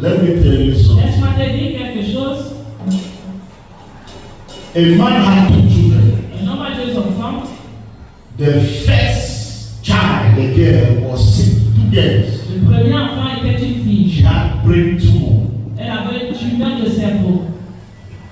Let me tell you something. Laisse-moi te dire quelque chose. A man had 2 children. Un homme a 2 enfants. The first child, the girl, was sick. 2 girls. Le premier enfant était une fille. She had brain tumor. Elle avait une tumeur de cerveau.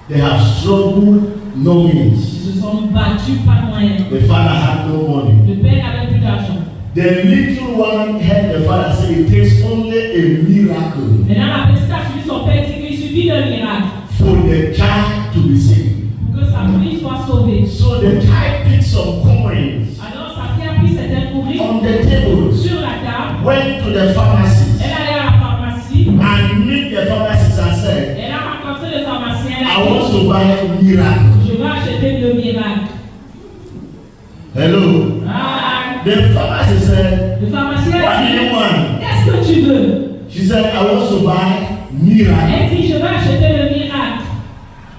They have struggled no means. Ils se sont battus par moyen. The father had no money. Le père n'avait plus d'argent. The little one heard the father say it takes only a miracle. Maintenant, la petite a suivi son père dit qu'il suffit d'un miracle For the child to be saved. pour que sa fille soit sauvée. So the child picked some coins Alors sa fille a pris certains courriers on the table, sur la table. went to the pharmacist, Elle allait à la pharmacie. and met the pharmacist and said, Elle a rencontré le pharmacien. Elle I a want dit, to buy a miracle. je vais acheter le miracle. Hello. Ah, The pharmacist said, le pharmacien what a do dit, you want? qu'est-ce que tu veux? She said, I want to buy miracle. Elle dit, je vais acheter le miracle.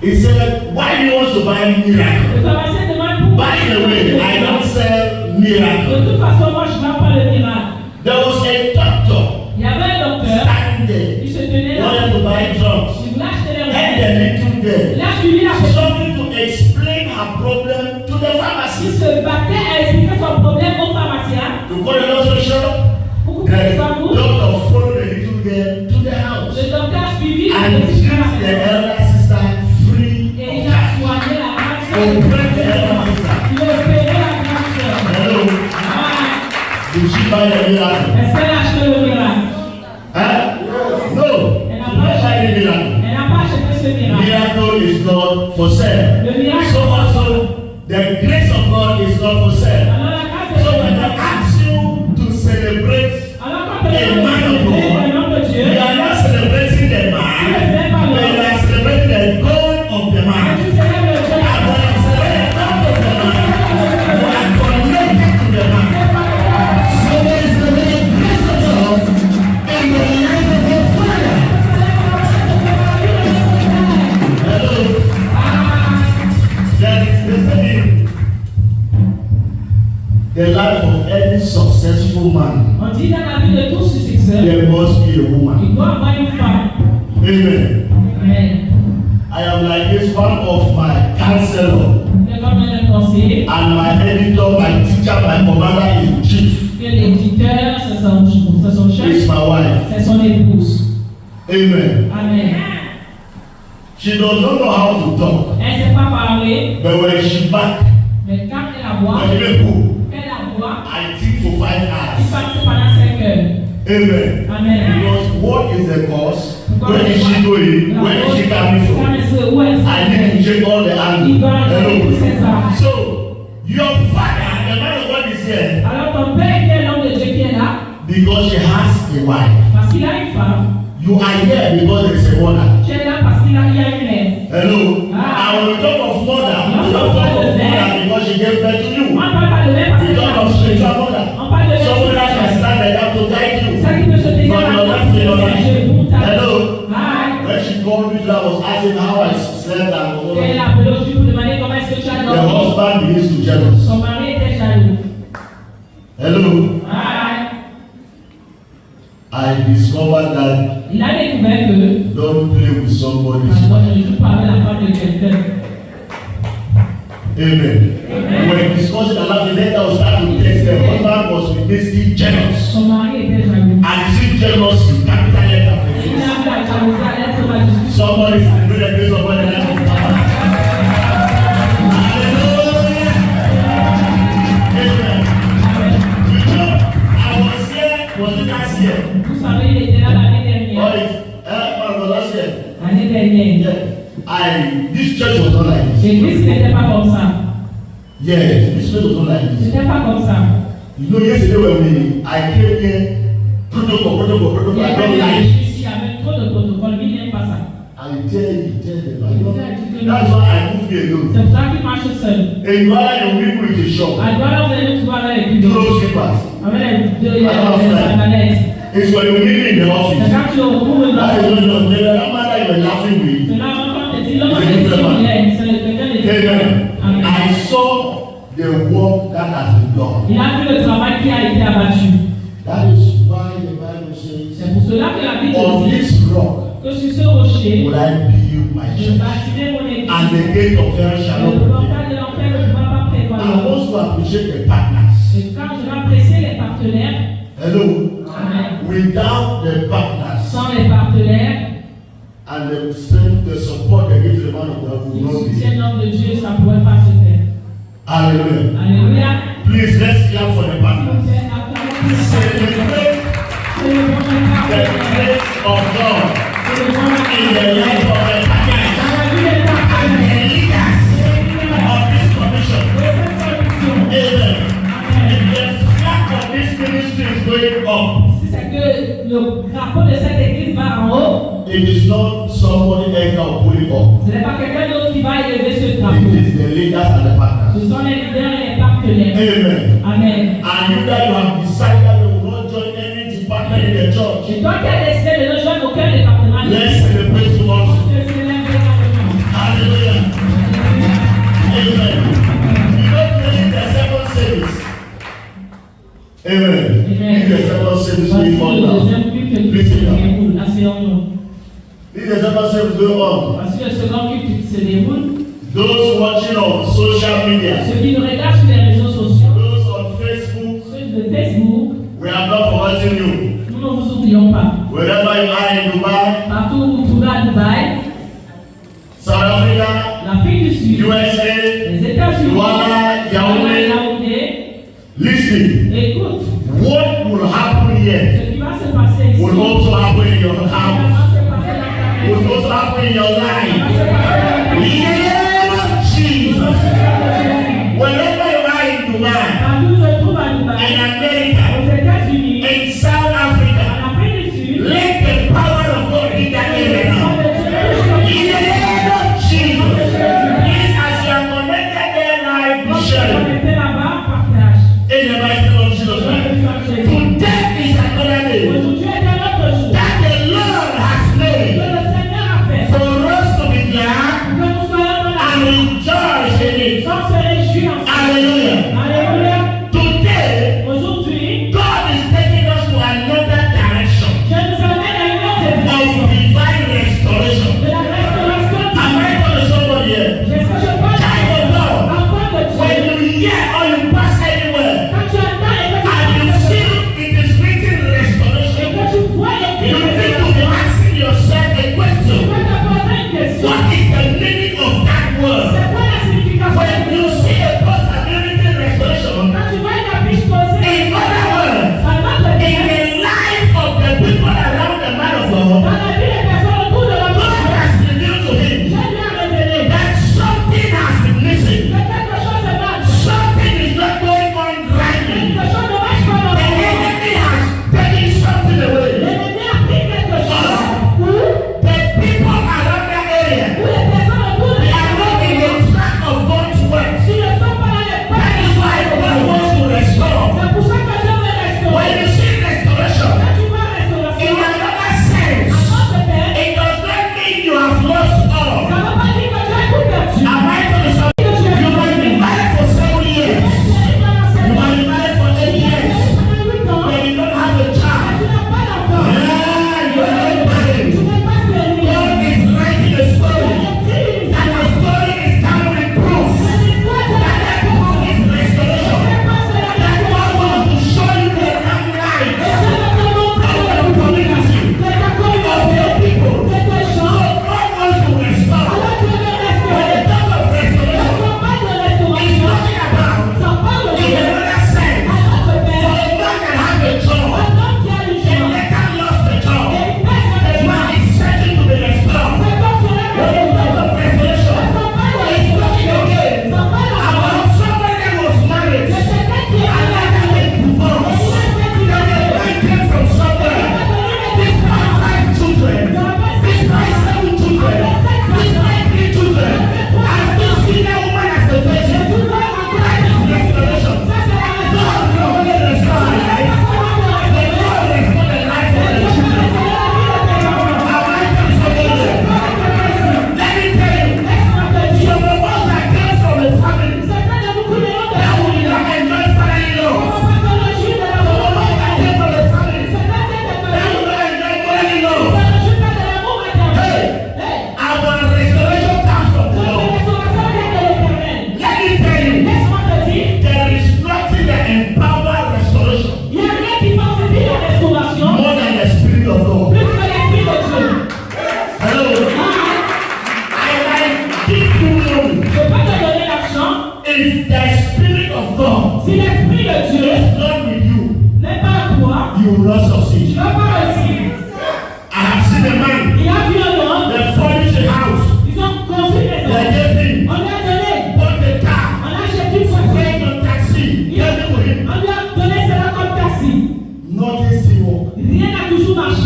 He said, why do you want to buy Le miracle? pharmacien demande pourquoi. By the way, I don't sell miracle. De toute façon, moi je ne vends pas le miracle. There was a doctor Il y avait un docteur. standing there, Il se tenait là. wanted to buy drugs. Il voulait acheter les And remèdes. the little girl Il a suivi la petite. struggling to explain her problem to the Il pharmacist. se battait à expliquer son problème au pharmacien. To cut a long story short, Pour que the tu sois court. doctor followed the little girl to the house Le docteur a suivi la and petite. treated the elder sister free Et of il a charge. soigné la grande So pray the elder sœur. sister. Il a opéré la grande sœur. Hello, Ah, did she buy the miracle? est-ce qu'elle a acheté le miracle? Huh? No, she did not buy the miracle. Elle n'a pas acheté ce miracle. Miracle is not for sale. Le miracle. So also, the grace of God is not for sale. Alors la grâce de So when Dieu. I ask you to celebrate, Alors quand tu es le nom de Dieu, you are not celebrating the man, but you are celebrating the God of the man. tu célèbres le Dieu. And when you celebrate the God of the man, you are connected to the man. So there is the grace of God in the life of your father. Hello. That is the thing. The life of any successful man, On dit dans la vie de tout succès, there must be a woman. il doit avoir une femme. Amen. Amen. I am like this, one of my counselor Le comme un conseiller, and my editor, my teacher, my commander in chief que l'éditeur, c'est son is chef, my wife. c'est son épouse. Amen. Amen. She does not know how to talk, Elle ne sait pas parler, but when she back, mais quand elle la voit, when she go, elle la voit, I think for 5 il hours. passe pendant 5 heures. Amen. Amen. Because what is the cause? Where is she going? Where is she coming Quand from? elle se où elle I need to check all the il angles. doit Hello. c'est ça. So, your father, the man of God is here Alors ton père était l'homme de Dieu qui est là, because she has a wife. parce qu'il a une femme. You are here because there is a mother. Tu es là parce qu'il a une mère. Hello. And when we talk of mother, we don't talk of mother because she gave birth to you. On ne parle pas de mère parce We qu'elle talk a of spiritual mother. On parle de Someone mère. that can stand the gap to guide you. Ça qui peut se tenir From your left to your right. Hello. Hi. When she called me, I was asking how I slept and all Elle that. a appelé aujourd'hui pour demander comment est-ce que tu as The dormi. husband begins to jealous. Son mari était jaloux. Hello. Hi. I discovered that Il a découvert que don't play with somebody's moi wife. je ne joue pas avec la femme de quelqu'un. Amen. When discussing the love, then I was start to test the husband was basically jealous. Son mari était jaloux. And see jealousy, capital letter for Il this. a vu la jalousie à l'être de la discussion. Somebody celebrate the grace of God in the life of God. Hallelujah. Amen. You know, I was here, was it last year? Vous savez, il était là l'année Or dernière. was last year? L'année dernière. Yeah. This church was not like this. L'église n'était pas comme ça. Yes, this church was not like this. C'était pas comme ça. You know, yesterday when I came here, protocol, Il y I avait don't des like. ici, il y avait trop de protocole, mais il n'aime pas ça. I tell them, I don't. That's why I move here alone. C'est pour ça qu'il marche seul. And you are your people with a shop. À Douala, vous allez trouver avec les Close vidéos. slippers. Avec les sandalettes. It's when you meet me in the C'est office. quand tu le retrouves dans That is le when the man that you were laughing with. c'est là encore te dit, l'homme est similaire. C'est le quelqu'un de Amen. Amen. I saw the work that has been done. Il a vu le travail qui a été abattu. That is why the Bible says, C'est pour cela que la Bible on dit, this rock que sur ce rocher, will I build my je church. bâtirai mon église. And the gate of hell shall Le not prevail. portail de l'enfer ne pourra pas I prévaloir. want to appreciate the partners. Et quand je vais apprécier les partenaires, Hello. amen. Without the partners Sans les partenaires, and the strength, the support they give to the man of God will qui not be. soutiennent l'homme de Dieu, ça ne pourrait pas se faire. Hallelujah. Alléluia. Please let's clap for the partners. Celebrate C'est le bon the partenaire. grace of God C'est le bon in the partenaire. life of the partners Dans la vie des and partenaires. the leaders of this commission. Amen. If the flag of this ministry is going up, Si c'est que le drapeau de cette église va en haut, it is not somebody else that will pull it up. ce n'est pas quelqu'un d'autre qui va élever ce It drapeau. is the leaders and the partners. Ce sont les leaders et les partenaires. Amen. Amen. And you that you have decided that you will not join any department in the church, Et toi qui as décidé de ne joindre aucun département, let's celebrate you also. je célèbre également. Hallelujah. Amen. You don't believe the second service. Amen. If the second service Voici going on le now. deuxième culte qui Listen se now. déroule. Asseyons-nous. If the second service going on, Voici le second culte qui se déroule. those watching on social media, Ceux qui nous regardent sur les réseaux sociaux, those on Facebook, ceux de Facebook, we are not forgetting you. nous ne vous oublions pas. Wherever you are in Dubai, Partout où vous trouvez à Dubaï, South Africa, l'Afrique du Sud, USA, les États-Unis, Douala, Yaoundé. Yaoundé, listen. écoute, What will happen here ce qui va se passer ici, will also happen in your va house, se passer dans ta will maison, also happen in your va life. se passer dans ta In vie. the name of Jesus. Wherever you are in Dubai, Partout où je trouve à in Dubaï, America, aux États-Unis, in South en Africa, Afrique du Sud, let the power of God in that area now. In the name of Jesus. Please, as you are connected there live, be sharing. connecté là-bas, partage. In the mighty name of Jesus Christ. Today is another day Aujourd'hui est un autre jour that the Lord has que made le Seigneur a fait. for us to be glad Que nous soyons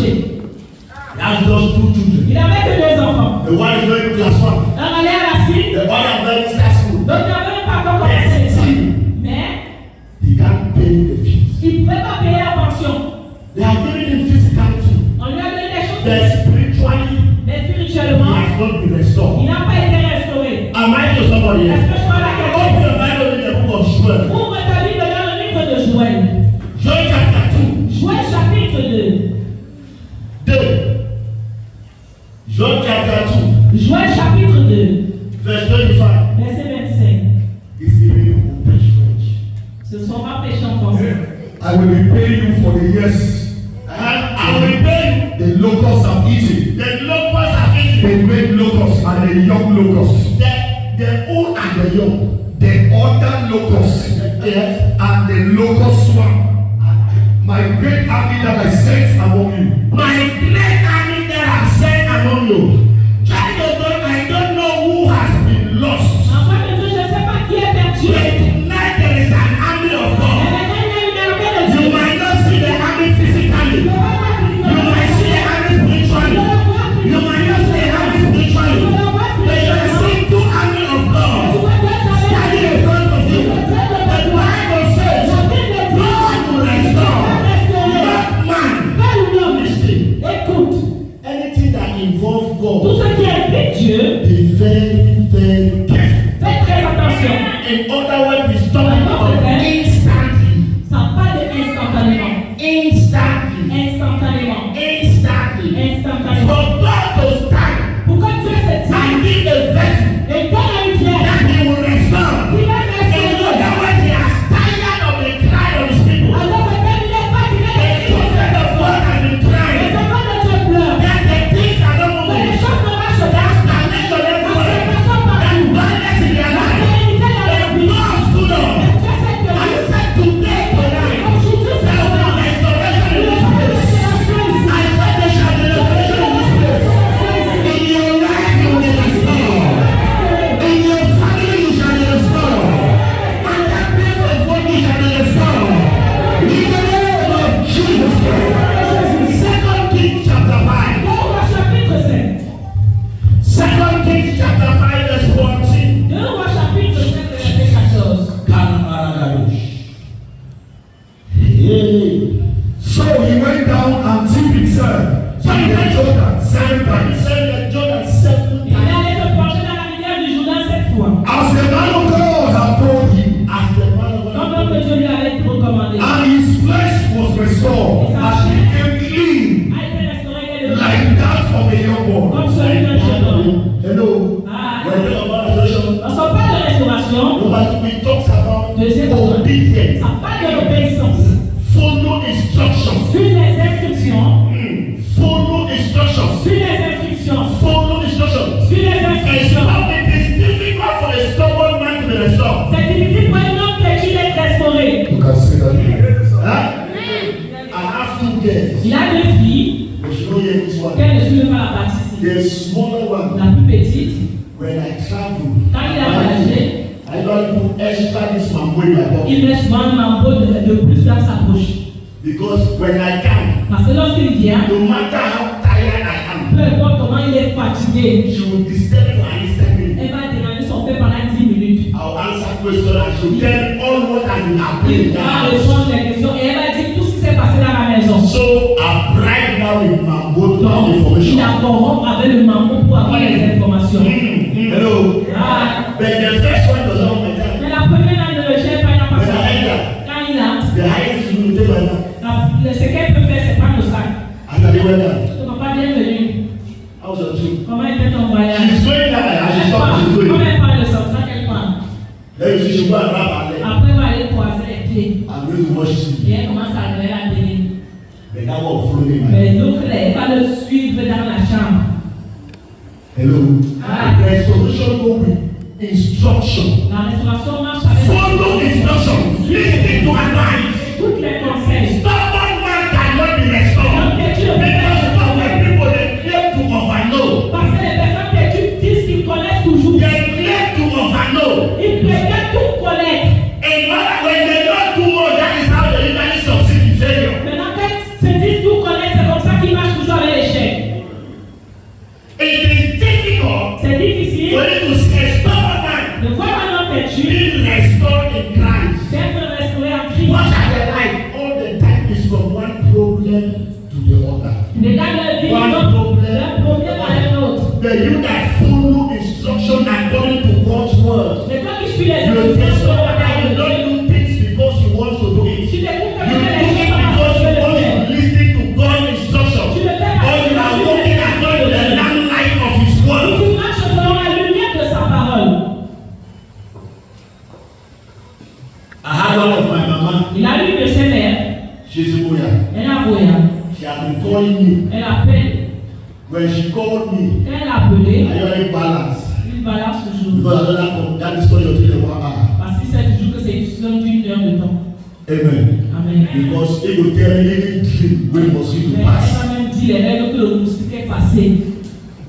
marché. He has just 2 children. Il n'avait que 2 enfants. The one is going to class 1. Un allait à la suite, The other very start school. l'autre n'avait même pas encore commencé l'école. Mais He can't pay the fees. il ne pouvait pas payer la pension. They have given him physicality. On lui a donné des choses But physiques. spiritually, Mais he spirituellement, has not been il restored. n'a pas été restauré. Am I to somebody Est-ce else? que je parle à Open quelqu'un? your Bible in the book of Joel. Ouvre ta Bible dans le livre de Joël. Joel chapter 2. Joël chapitre 2. Joel chapter 2. Joël chapitre 2. Verse 25. Verset 25. This evening you will preach French. Ce ne sont pas péchés en français. I will repay you for the years And I will repay the locusts have eaten, the locusts have eaten. the great locusts and the young locusts, The old and the young. the other locusts Yes. and the locust swarm. My great army that I sent among you. My great army that I sent among you. Child of God, I don't know who has been lost. Enfant de Dieu, je ne sais pas qui est perdu. But tonight there is an army of Mais God. maintenant, il y a une armée de You Dieu. might not see the army physically. You might see the army spiritually. You might not see the army spiritually. But you are seeing 2 armies of God standing in front of you. The Bible says, God will restore. Not man. Listen. Écoute, Anything that involves tout God, ce qui implique Dieu, be very, very careful. faites très attention. In other words, he's talking about instantly. Ça parle de instantanément. Instantly. Instantanément. Instantly. Instantanément. For God to stand Pourquoi Dieu se dit and give a vessel et donne à une pierre that he will restore. qui va In restaurer. other words, he has tired of the cry of his people. Alors que Dieu n'est pas The children of God have been les crying enfants de Dieu pleurent. that the things are not Que les moving. choses ne marchent That pas. stagnation Parce que everywhere. les personnes That partout. violence in their La life. sérénité dans leur The vie. God stood up Mais Dieu s'est and tenu. said today, tonight, Aujourd'hui, c'est there will be restoration in this place. I said there shall be restoration in this place. In your life you will be restored. In your family you shall be restored. And that place of work you shall be restored. In the name of Jesus Christ. 2 Kings chapter 5. Au chapitre 5. 2 Kings chapter 5 verse 14. Au chapitre 5, verset 14. Yeah. So he went down and dipped himself in the Jordan 7 times. Said Jordan 7 Il times. allait se plonger dans la rivière du Jourdain 7 fois. As the man of God had told him, As the man of Comme God. que Dieu lui avait recommandé. and his flesh was restored and became clean A été restauré et le like that of a young boy. comme celui d'un jeune homme. Hello. Ah. When we talk about restoration, Lorsqu'on parle de restauration, number 2, we talk about deuxième point, obedience. ça parle de l'obéissance. Follow instructions. Suis les instructions. Follow instructions. Suis les instructions. Follow instructions. Suis les And instructions. so it is difficult for a stubborn man to be restored. C'est difficile pour un homme têtu d'être restauré. You can say that again. Huh? I have 2 girls. Il a 2 filles. But you know here this one. Qu'elle ne suit pas la partie ici. The smaller one. La plus petite, When I travel, quand il a voyagé, I don't put extra this mambo in my pocket. il met souvent un mambo de plus dans sa poche. Because when I come, Parce que lorsqu'il vient, no matter how tired I am, peu importe comment il est fatigué, she will disturb for at least 10 minutes. elle va déranger son père pendant 10 minutes. I'll answer questions and she'll tell me all what has been happening in Il the va house. répondre les questions et elle va dire tout ce qui s'est passé dans la maison. So I bribe now with mambo to have Donc, il information. a corrompre avec le mambo pour avoir les informations. Hello. Ah. But the first one doesn't have my time. Mais la première là, ne le gère pas, il n'a pas When ça. I enter, Quand il entre, the highest you will take my time. ce qu'elle peut faire, c'est prendre le sac. And I went down. Tu n'as pas bienvenue. How's your trip? Comment était ton voyage? She's going down and Elle she's parle. stopping. She's Comment going. elle parle de ça? Ça qu'elle parle. Then you see she go and wrap her leg. Après, elle va aller croiser les pieds. I'm going to watch TV. Et elle commence à lever la télé. But that one follow me, man. Mais l'autre, elle va le suivre dans la chambre. Hello. Ah. Restoration go with instruction. La restauration marche avec Follow instruction. Listen to advice. toutes les conseils. Stubborn man cannot be restored. Because stubborn people they claim to overknow. Parce que les personnes têtues disent qu'ils connaissent toujours. They claim to overknow. Ils prétendent tout connaître. And when they don't do more, that is how they usually succeed in failure. Maintenant, quand ils se disent tout connaître, c'est comme ça qu'ils marchent one problem. The you that follow instruction according to God's word. Mais toi qui suis les You discover that you don't do things because you want to do it. tu découvres que You tu do fais it les choses parce because que tu you veux want le faire. to listen to God's instruction. Tu le fais Or parce you are que walking according to the lamplight of His word. tu marches selon la lumière de sa parole. I had one of my mama. Il a lu de ses mères. She's a boya. Elle a voyagé. She has been calling me. Elle appelle. When she called me, Elle a appelé. I only balance. Il balance toujours. Because I don't have that is called your 1 hour. Parce qu'il sait toujours que c'est une question d'une heure de temps. Amen. Amen. Because it will tell me any dream when must you Mais pass. elle va même dire les règles que le moustique est passé.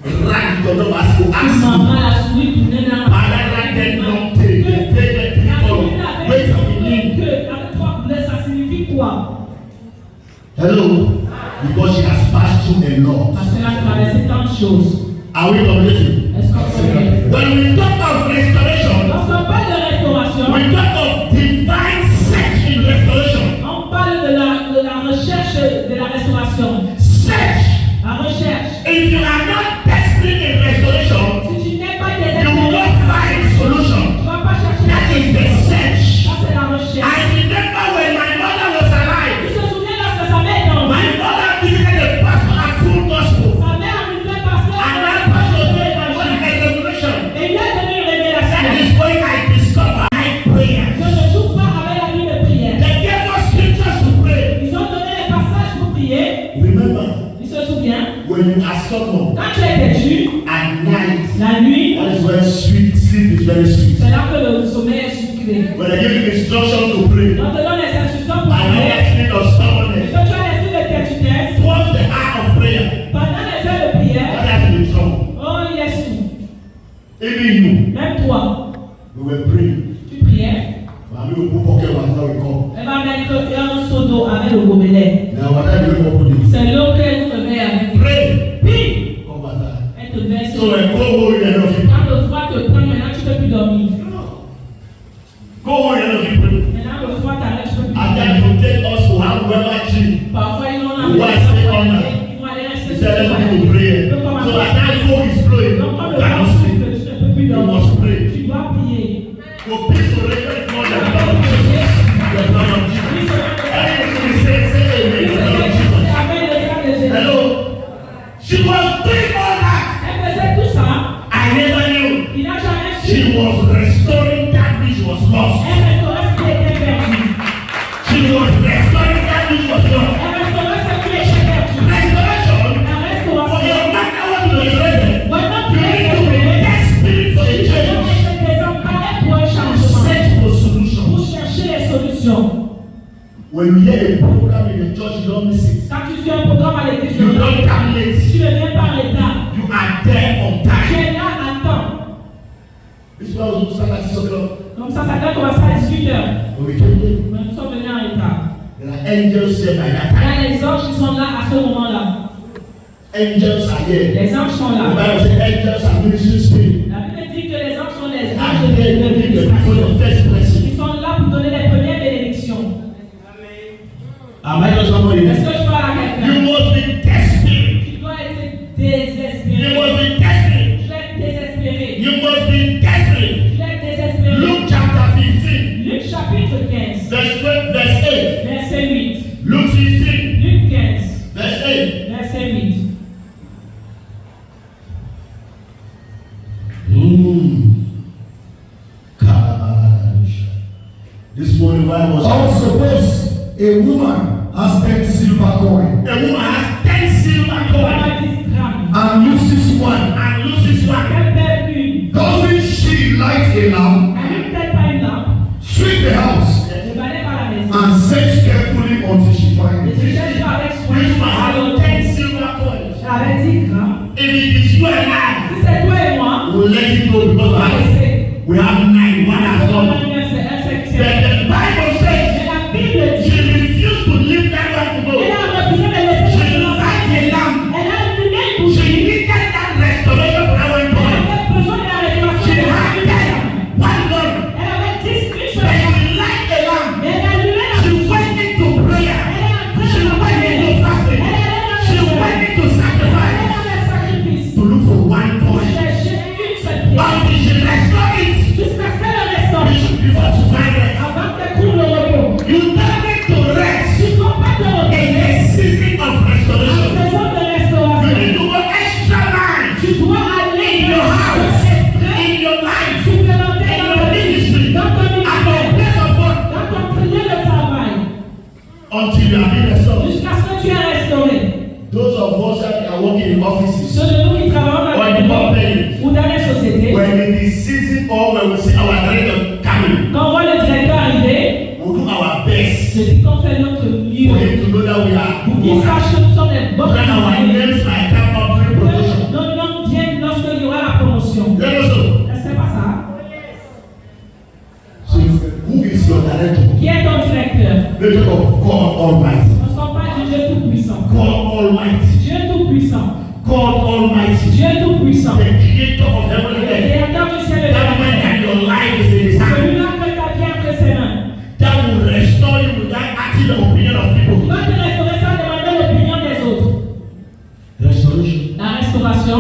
Right, don't know ask you ask Maman me. la souris tournée dans la Mother right then don't take the three color. Wait a minute. avec trois couleurs, ça signifie quoi? Hello. Because she has passed through a lot. Parce qu'elle a traversé tant de choses. Are we communicating? Est-ce qu'on peut? When we talk of restoration, Lorsqu'on parle de restauration, we talk of divine search in restoration. on parle de la recherche de la restauration. Search. La recherche. If you are not desperate in restoration, Si tu n'es pas you will désespéré, not find solution. tu ne vas pas chercher That is the search. Ça, c'est la recherche. I remember when my mother was Tu alive, te souviens lorsque sa mère est en my vie? mother visited a pastor at full gospel. Sa mère a visité pasteur And that pastor gave my mother a revelation. et il a donné une That révélation. is when I discovered my prayer. Je ne joue pas avec la vie de prière. They gave us scriptures to pray. Ils ont donné les passages pour prier. Remember, Il se souvient. when you are someone Quand tu es têtu, at night, la nuit, that is when sleep is very sweet. c'est là que le sommeil est sucré. When I give you instruction to pray, On te donne les instructions pour I know prier. that spirit of stubbornness. Quand tu as l'esprit de têtudesse, Towards the hour of prayer, pendant les heures de prière, that has been trouble. oh, il est sous. Even you, Même toi, we were praying. tu priais. And we will put pocket water we come. Elle va mettre un seau d'eau avec le gobelet. Now, what I do, we put it. C'est l'eau qu'elle te met avec. Pray. Puis, Come water. elle te verse. So when go home, you know if you Quand le froid te prend, maintenant tu ne peux plus dormir. go home, you know if you pray. Maintenant le froid t'arrête, tu ne peux plus And then dormir. you take us to have whoever tree. Parfois, ils ont You want to stay on that. Ils vont aller rester You sur tell them le to pray. Donc, comme So un- at that phone is blowing. Donc, quand You le vent cannot souffle, sleep. tu ne peux plus You dormir. must pray. Tu dois prier. So peace will reign more than blood of Jesus. The blood of Jesus. Anything we say amen. The blood of Jesus. Avec le sang de Jésus. Hello. She was doing all that. Elle faisait tout ça. I never knew. Il n'a jamais su. She was restoring that which was lost. Elle restaurait ce qui était perdu. She was restoring that which was lost. Elle restaurait ce qui était perdu. Restoration. La For restauration. your matter what you restored, Maintenant, you tu es need to be restauré. desperate for a change. Désemparé pour un To changement. search for Pour solutions. chercher les solutions. When you hear a program in the church, you don't miss it. Quand tu suis un programme à l'église, You don't come late. tu ne viens pas en retard. You are there on Tu time. es là à temps. This was who started at 6 o'clock. Donc ça doit commencer à 18h. When we came there, Mais nous sommes venus en retard. there are angels here by that Il y time. a les anges qui sont là à ce moment-là. Angels are here. Les anges sont The là. Bible says angels are ministering spirit. La Bible dit que les anges sont les They anges are de here to give the people bénédiction. the first blessing. Ils sont là pour donner les premières bénédictions. Am I just somebody Est-ce here? que je parle à You quelqu'un? must be desperate. Tu dois être You désespéré. must be desperate. Tu dois être désespéré. You must be desperate. Tu dois être désespéré. Luke chapter 15, Luc chapitre 15, verse 8. verset 8. Luke 15, Luc 15, verse 8. verset 8. This morning while I was Now suppose a woman has 10 silver coins a woman has 10 silver coins Voilà 10 grammes. and loses one. and loses one. Elle perd une. Doesn't she light a lamp, Elle n'allume peut-être pas une lampe. sweep the house, Ne balaye pas la maison. and search carefully until she Ne finds se it? cherche pas avec soin. This man has 10 silver coins. Avec 10 grammes. If it is you and I, Si c'est toi et moi, we'll let it go because on va laisser. we have 9. One has On va gone. lui laisser un But section. the Bible says Mais la Bible dit, she refused to leave that one to go. elle a refusé de laisser She cette lampe. light a lamp. Elle a allumé une She bougie. needed that restoration for our Elle God. avait besoin de la She restauration. had 10. One gone. Elle avait 10 But une she seule. light a lamp. Mais elle a allumé la She bougie. went into prayer. Elle est entrée She dans la went into prière. fasting. Elle est allée dans She le went jeûne. into sacrifice. offices Ceux de nous qui travaillons or dans in les the bureaux company, ou dans les sociétés, when it is season or when we see our director coming, quand on voit le directeur arriver, we'll do our best je dis qu'on fait notre for mieux him to know that we are pour good qu'il workers. sache que nous sommes des bons Then our employés. names might come up during promotion. Nos noms viennent lorsqu'il y aura la promotion. Let us know. Est-ce que c'est pas ça? So who is your director? Qui est ton directeur? The of God Almighty. Parce qu'on parle du Dieu Tout-Puissant. God Almighty. Dieu Tout-Puissant. God Almighty. Dieu Tout-Puissant. The creator of heaven Le and earth. créateur du ciel et de That la man terre. that your life is in his hand. Celui-là que ta vie entre ses mains. That will restore you without asking the opinion of Il people. va te restaurer sans demander l'opinion des autres. Restoration. La restauration.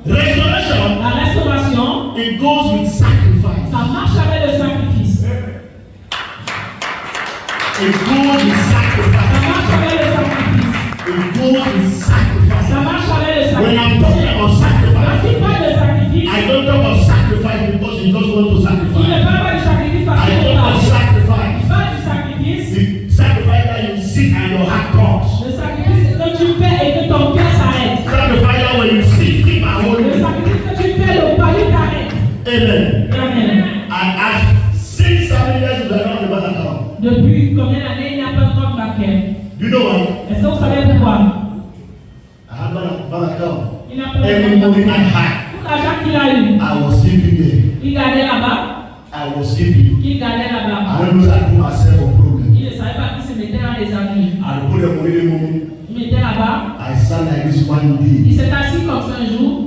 Restoration. La restauration. It goes with sacrifice. Ça marche avec le sacrifice. It goes with Ça sacrifice. marche avec le sacrifice. It goes with sacrifice. Ça marche avec le When I'm sacrifice. talking about Quand sacrifice, il parle de sacrifice, I don't talk about sacrifice because you just want to il ne sacrifice. parle pas du sacrifice parce I qu'il talk veut about parler. sacrifice. Il parle du sacrifice. The sacrifice that you sit and your heart talks. Le sacrifice, c'est que tu fais et que ton cœur s'arrête. Sacrifice that when you sit, keep my whole Le sacrifice que tu fais, le palier t'arrête. Amen. Amen. And as 6 7 years you are not the bank account. Depuis combien d'années il n'y a pas de compte bancaire? You know why? Est-ce que vous savez pourquoi? I had bank account. Il n'a pas de Every compte morning I bancaire. had. Tout l'argent qu'il a eu, I was sleeping there. il gardait là-bas. I was sleeping. Il gardait là-bas. I don't know that I put myself on problem. Il ne savait pas qu'il se mettait dans les amis. I put the money the moment. Il mettait là-bas. I sat like this one Il day. s'est assis comme ça un jour.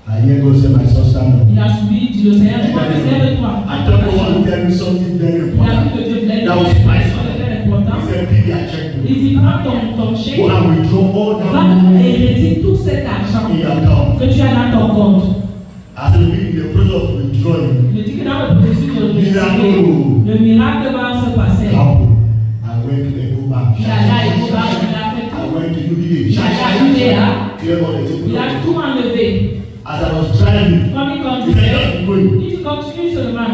I hear God say my son stand up. Il a suivi, dit le Seigneur, toi, lève-toi. I thought God want to tell me something very Il a important. vu que Dieu voulait That was dire my quelque chose de très important. He said, "Give me a checkbook. Il dit, prends ton chèque, Go and withdraw all that va money et retire tout cet argent in your account." que tu as dans ton compte. As in the process of withdrawing, Il dit que dans le processus de Miracle. le miracle va se passer. happened. I went to the Eco Bank. Il a là, il va, il a fait I tout. went to UBA. Il a ajouté là, Clear all the il a tables. tout enlevé. As I was driving, Comme il he said, continuait, "Just be going." il continue seulement.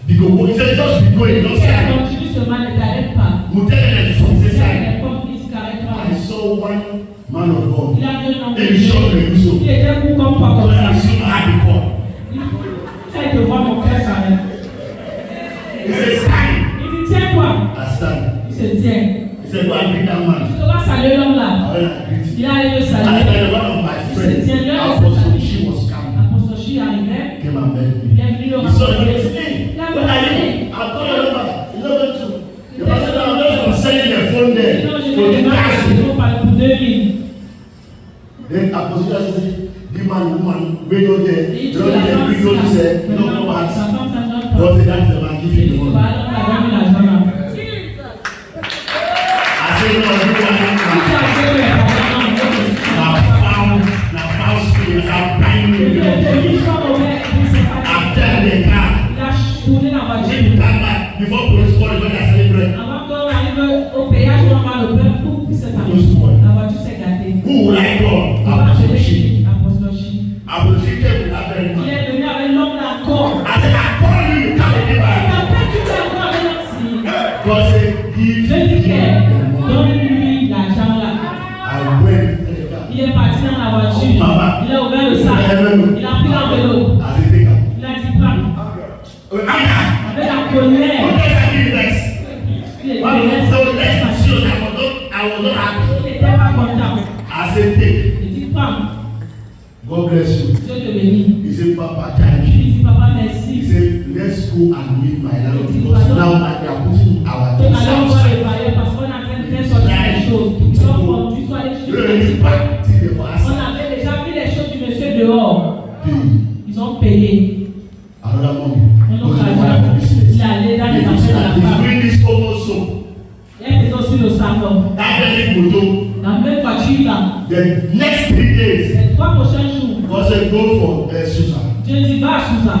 Because he said, "Just be going." Don't Il stop. continue seulement, ne t'arrête pas. We'll tell them from this side. Il comme il ne t'arrête pas. I saw one man of God. Il a vu un homme de He Dieu. showed me so. Il était court comme pas comme When ça. I saw I had the call. Quand il te voit, mon cœur s'arrête. He said, "Stand." Il dit, tiens-toi. I stand. Il se tient. He said, "Go and greet that man." Tu dois saluer l'homme là. When I greet him, Il a allé le I saluer. had one of my friends, Apostle, she was coming. L'apôtre Chi arrivait. Came and met Il me. est venu le He saw me. He rencontrer. said, "Hey, Il a where are you?" regardé. I told the number. 11-2. The pastor now just from selling the phone there Sinon, je for vais the demander taxi. si on parle pour 2000. Then Apostle said, "The man, woman, wait on there. Et il dit, The la femme, big God c'est said, là. no, Maintenant, no sa man." femme, ça ne donne pas. God said, "That's the man. Give Il him dit, the tu money." vas alors la donne l'argent là. I said, "No, you Il want dit, it." Dieu, le pardon, non, Now found spirit, now bind il me. est venu comme au père, il s'est pas I tell the car. il a tourné la voiture. When you come back, before police call, when I celebrate, Avant qu'on arrive au péage, on va le père pour qu'il se fasse. La voiture s'est gâtée. who will I call? On va Apostle appeler Chi. Apôtre Chi. Apostle Chi came with that very Il man. est venu avec l'homme d'accord. I said, "I call you, you come and give Et back." après, tu peux avoir un merci. God said, "Give Je dis him the money." donne-lui l'argent là. I went to the car. Il est parti dans la voiture. Il a ouvert le sac. Il a pris l'enveloppe. I said, "Take her." Il a dit pas. Avec la colère. What does that mean next? Il était What was so next? Sure, I was not happy. il n'était pas content. I said, "Take." Il dit prends. God bless you. Dieu te bénit. He said, "Papa, thank Il you." dit papa He merci. said, "Let's go and meet my landlord because now we are putting our things Allons voir outside." le bailleur parce qu'on est en train de faire sortir les choses. Donc conduit soit les Really choses. back to the On outside. avait déjà pris les choses du monsieur dehors. Pay. Ils ont payé. Another money. Un Go to autre the argent. wife of business. Il est allé dans les He's affaires de la femme. doing this also. Il faisait aussi le savon. That very moto. La même voiture là. The next 3 days, Les 3 prochains jours, God said, "Go for Susan." Dieu dit va à Sousa.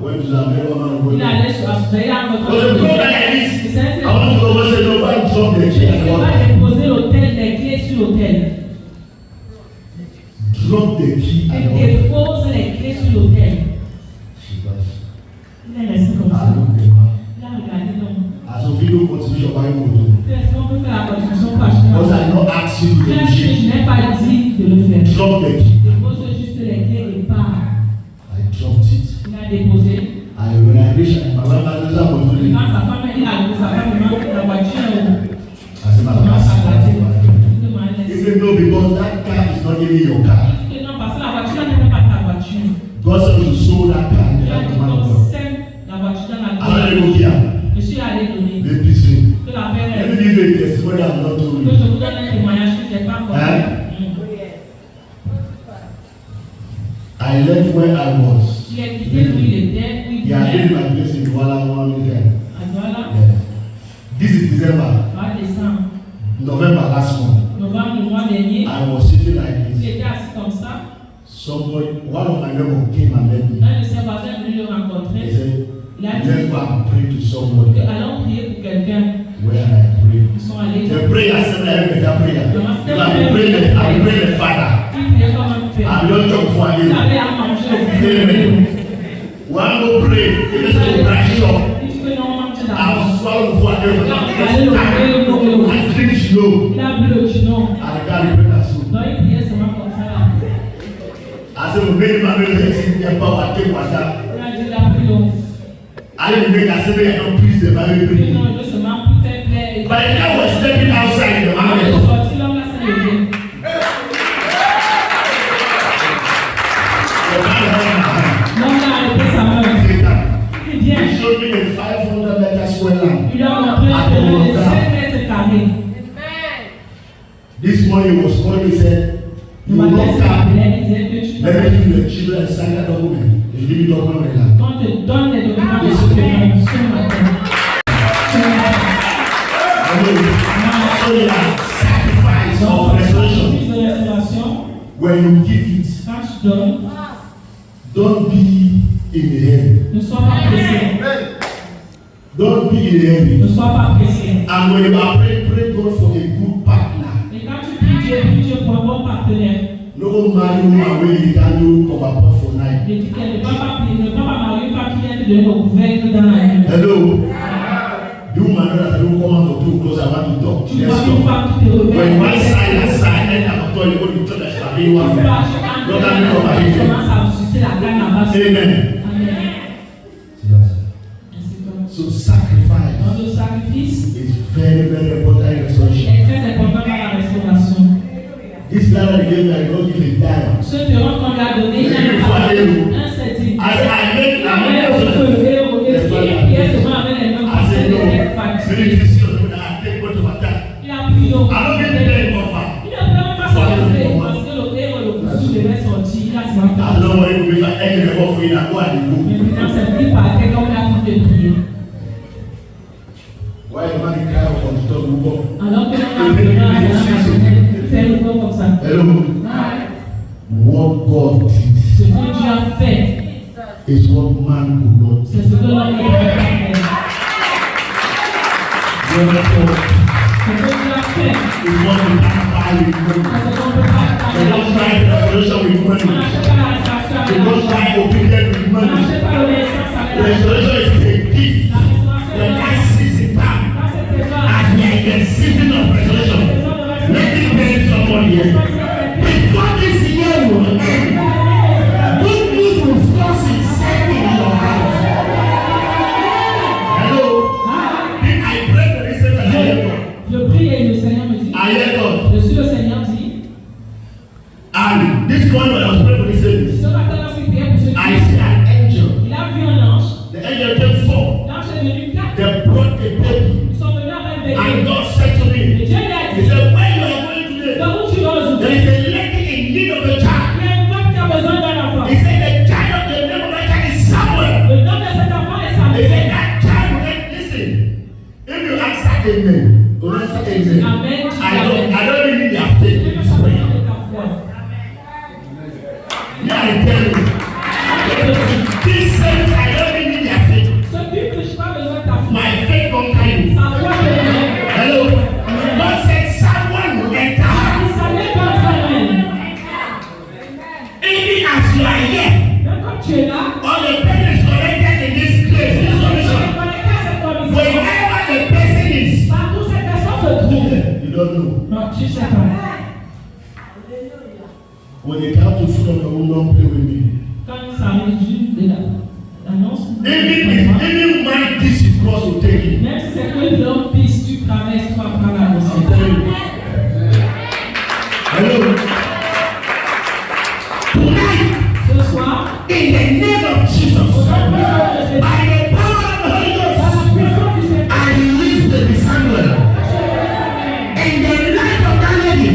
Went to the very woman. Il allait sur Sousa. Il a God said, "Go rencontré. like this." Il s'est I want to go. God said, "No, go and drop the key at the Il va water." déposer l'hôtel, les clés sur l'hôtel. Drop the key at the Il water. dépose les clés sur l'hôtel. She was. Il est resté comme I ça. looked at her. Il a regardé donc. As of video contribution buying moto. Est-ce qu'on peut faire la contribution pour acheter Because un I not ask ask you to Je negotiate. n'ai pas dit de le faire. Drop the key. Dépose juste les clés et pars. I dropped it. Il a déposé. When I reached my mother, Quand sa femme est arrivée, sa femme me manque la voiture. I said, "Madam, he said, no, because that car is not even your car. Non, parce que la voiture n'est pas ta voiture. God said you sold that car in the Tu as hand dit of man of qu'on God. sème la voiture dans la Alors, vie. il faut dire, Je suis allé donner. les piscines. Que la paix Let est. me give you a testimony I'm not told Que you. je vous donne un témoignage que je n'ai pas encore. Hein? I left where I was. Il est quitté où il était, où il He had been vivait. my place in Douala one weekend. À Douala, Yeah. This is December, va descendre. November last month. Novembre, le mois dernier, I was sitting like il this. était assis comme ça. One of my neighbors came and met me. Un de ses voisins est venu le He rencontrer. said, Il a let's dit go and pray to somebody. que allons prier pour quelqu'un. Where I pray. Ils sont allés. The prayer said I heard that prayer. I pray the Father. Ils priaient comme un père. I don't talk for Il you. avait à manger au Amen. One go pray. It is a brush up. Il dit que non, manger d'abord. I'll swallow for you. I drink slow. Il a bu le chino. I can't remember soon. Donc il priait seulement comme ça là. I said, well, maybe my baby is in the power. Take water. Il a dit il a pris l'eau. I didn't make a say, I don't preach the Bible. Il dit non, je veux seulement pour faire plaisir. But the guy was stepping outside the Il est market. sorti l'homme là, ça y est. The man held my hand. L'homme là a arrêté sa main. Satan. Il vient. He showed me a 500 meter square land. Il a montré un terrain de 5 mètres carrés. This morning he was calling me, said, Le you will matin, not il come. disait que tu Let me give you the children sign that document. You give me document right now. Quand te donne les documents de ce matin. So you are sacrifice of restoration. When you give it, Quand tu donnes, don't be in the head. ne sois pas pressé. Don't be in the head. Ne sois pas pressé. And when you are praying, pray God for a good partner. Et quand tu pries Dieu pour un bon partenaire. No marry woman wey you can do cover pot for night. Je dis qu'elle ne va pas marier une femme qui vient te donner le couvercle dans la nuit. Hello. The woman that don't come out too close, I want to talk. Tu Let's vois une talk. femme qui te When one réveille. side and side, then I'm going to go to church and start doing one. Tu vas acheter un Don't peu, have me over tu here. commences à sucer la canne là-bas. Amen. Amen. Ainsi comme- So sacrifice Dans le sacrifice, is very, very important in restoration. est très important dans la restauration. This land that gave me, I don't give a dime. Ce terrain qu'on lui a donné, il n'a pas un centime. As I make Il a fait au feu, et il priait seulement avec les mains I comme ça, said les no. mains fatiguées. Many Christians when I take what to attack. Il a pris l'eau. I don't get there offer. Il ne peut même pas se lever parce que le cousu devait sortir. Il a I seulement don't want you to be like any of you that go and go. maintenant, c'est pris par quelqu'un qui a pris de prier. Why the man cry out on the top of the wall? Alors que l'on a besoin de faire le corps comme ça. Hello. What God did Ce que Dieu a fait, is what man could not c'est ce que l'on a fait. do. Ce que Dieu a fait, Is what we can't buy with money. c'est ce qu'on ne peut pas We don't buy restoration with On money. n'achète pas la restauration avec We don't l'argent. buy obedience with On money. n'achète pas l'obéissance avec l'argent. Restoration is a gift. La restauration When est that season comes, dans cette saison. as we are in the season of restoration, let me tell somebody here. Before this year will end, good news will force itself in your house. Hello? Did I pray for this and I hear God? Je prie et le Seigneur me dit, I hear God. je suis le Seigneur dit, And this morning when I was praying for this service, ce matin lorsqu'il priait pour ce I Christ, see an angel. il a vu un ange, The angel came forth. l'ange est venu 4, They brought a baby. ils sont venus avec un And bébé. God said to Et me, Dieu lui a He dit, said, where you are going today? donc où tu vas aujourd'hui? There is a lady in need of a child. Il y a une femme qui a besoin d'un enfant. He said, the child of the name of that child is Samuel. Le nom de cet enfant est He Samuel. said, that child will not listen. If you answer amen, don't answer amen. Amen. I don't really need their faith in this prayer. Yeah, I tell you. This says I don't really need their faith. Ce but que je n'ai pas besoin de ta foi. My faith conquer you. Sa foi te donne. Hello. God said someone will enter. Samuel dans Samuel. Even as you are here, Même comme tu es là, all the parents connected in this place, this commission, connecté à cette commission. wherever the person is, Partout cette personne se trouve. you don't know. Non, tu sais pas. When they come to front, they will not play with me. Quand ça arrive de l'annonce, Even my this cross will take it. même si c'est que l'homme pisse, tu traverses, tu vas prendre la I'm telling you. Hello. Tonight, ce soir, in the name of Jesus, by the power of the Holy Ghost, I release the discernment in the life of that lady.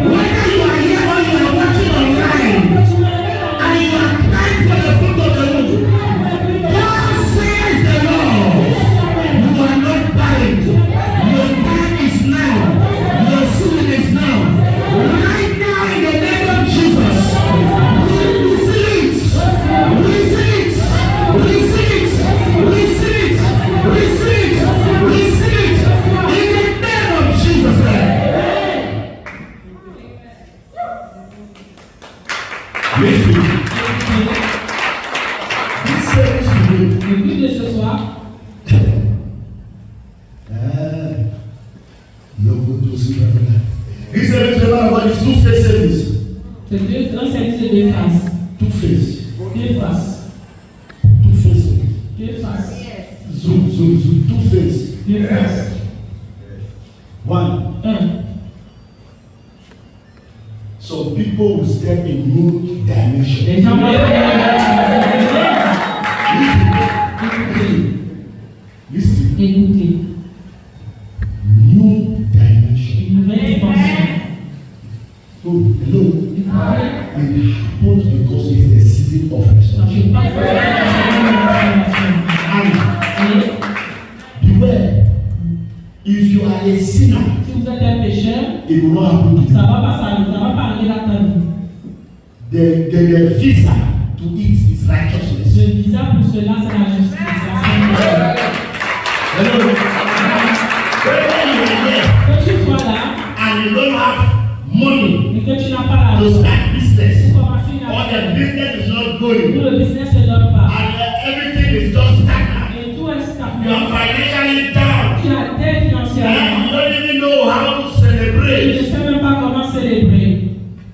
Whether you are here or you are watching online, and you are crying for the fruit of the womb, God says the Lord, you are not barren. Your time is now. Your season is now. Right now, in the name of Jesus, receive it. Receive it. Receive it. Receive it. Receive it. Receive it. In the name of Jesus. Listen. This service today. le but de ce soir, This service is two-phase service. c'est un service de deux faces. Two-phase. Deux faces. Two-phase service. Deux faces. Zoom. Two-phase. Deux faces. One. Un. Some people will step in new dimension. Les gens vont Listen. écouter. New dimension. Une nouvelle dimension. Oh, hello. Écoutez. It happens because it's the season of Ça ne restoration. fait pas faire And beware. If you are a sinner, si vous êtes un pécheur, it will not happen to ça you. va pas s'arrêter, ça va pas arriver à ta vie. The visa to it is righteousness. Le visa pour cela, c'est la justice. Hello. Whether you are here Que tu sois là and you don't have money et que tu n'as pas to l'argent, start business, pour commencer une or the affaire, business is not où going, le business ne donne pas, and everything is just stagnant, et tout est you are stagnant, financially down, tu as dette financièrement, and you don't even know how to tu ne celebrate. sais même pas comment célébrer.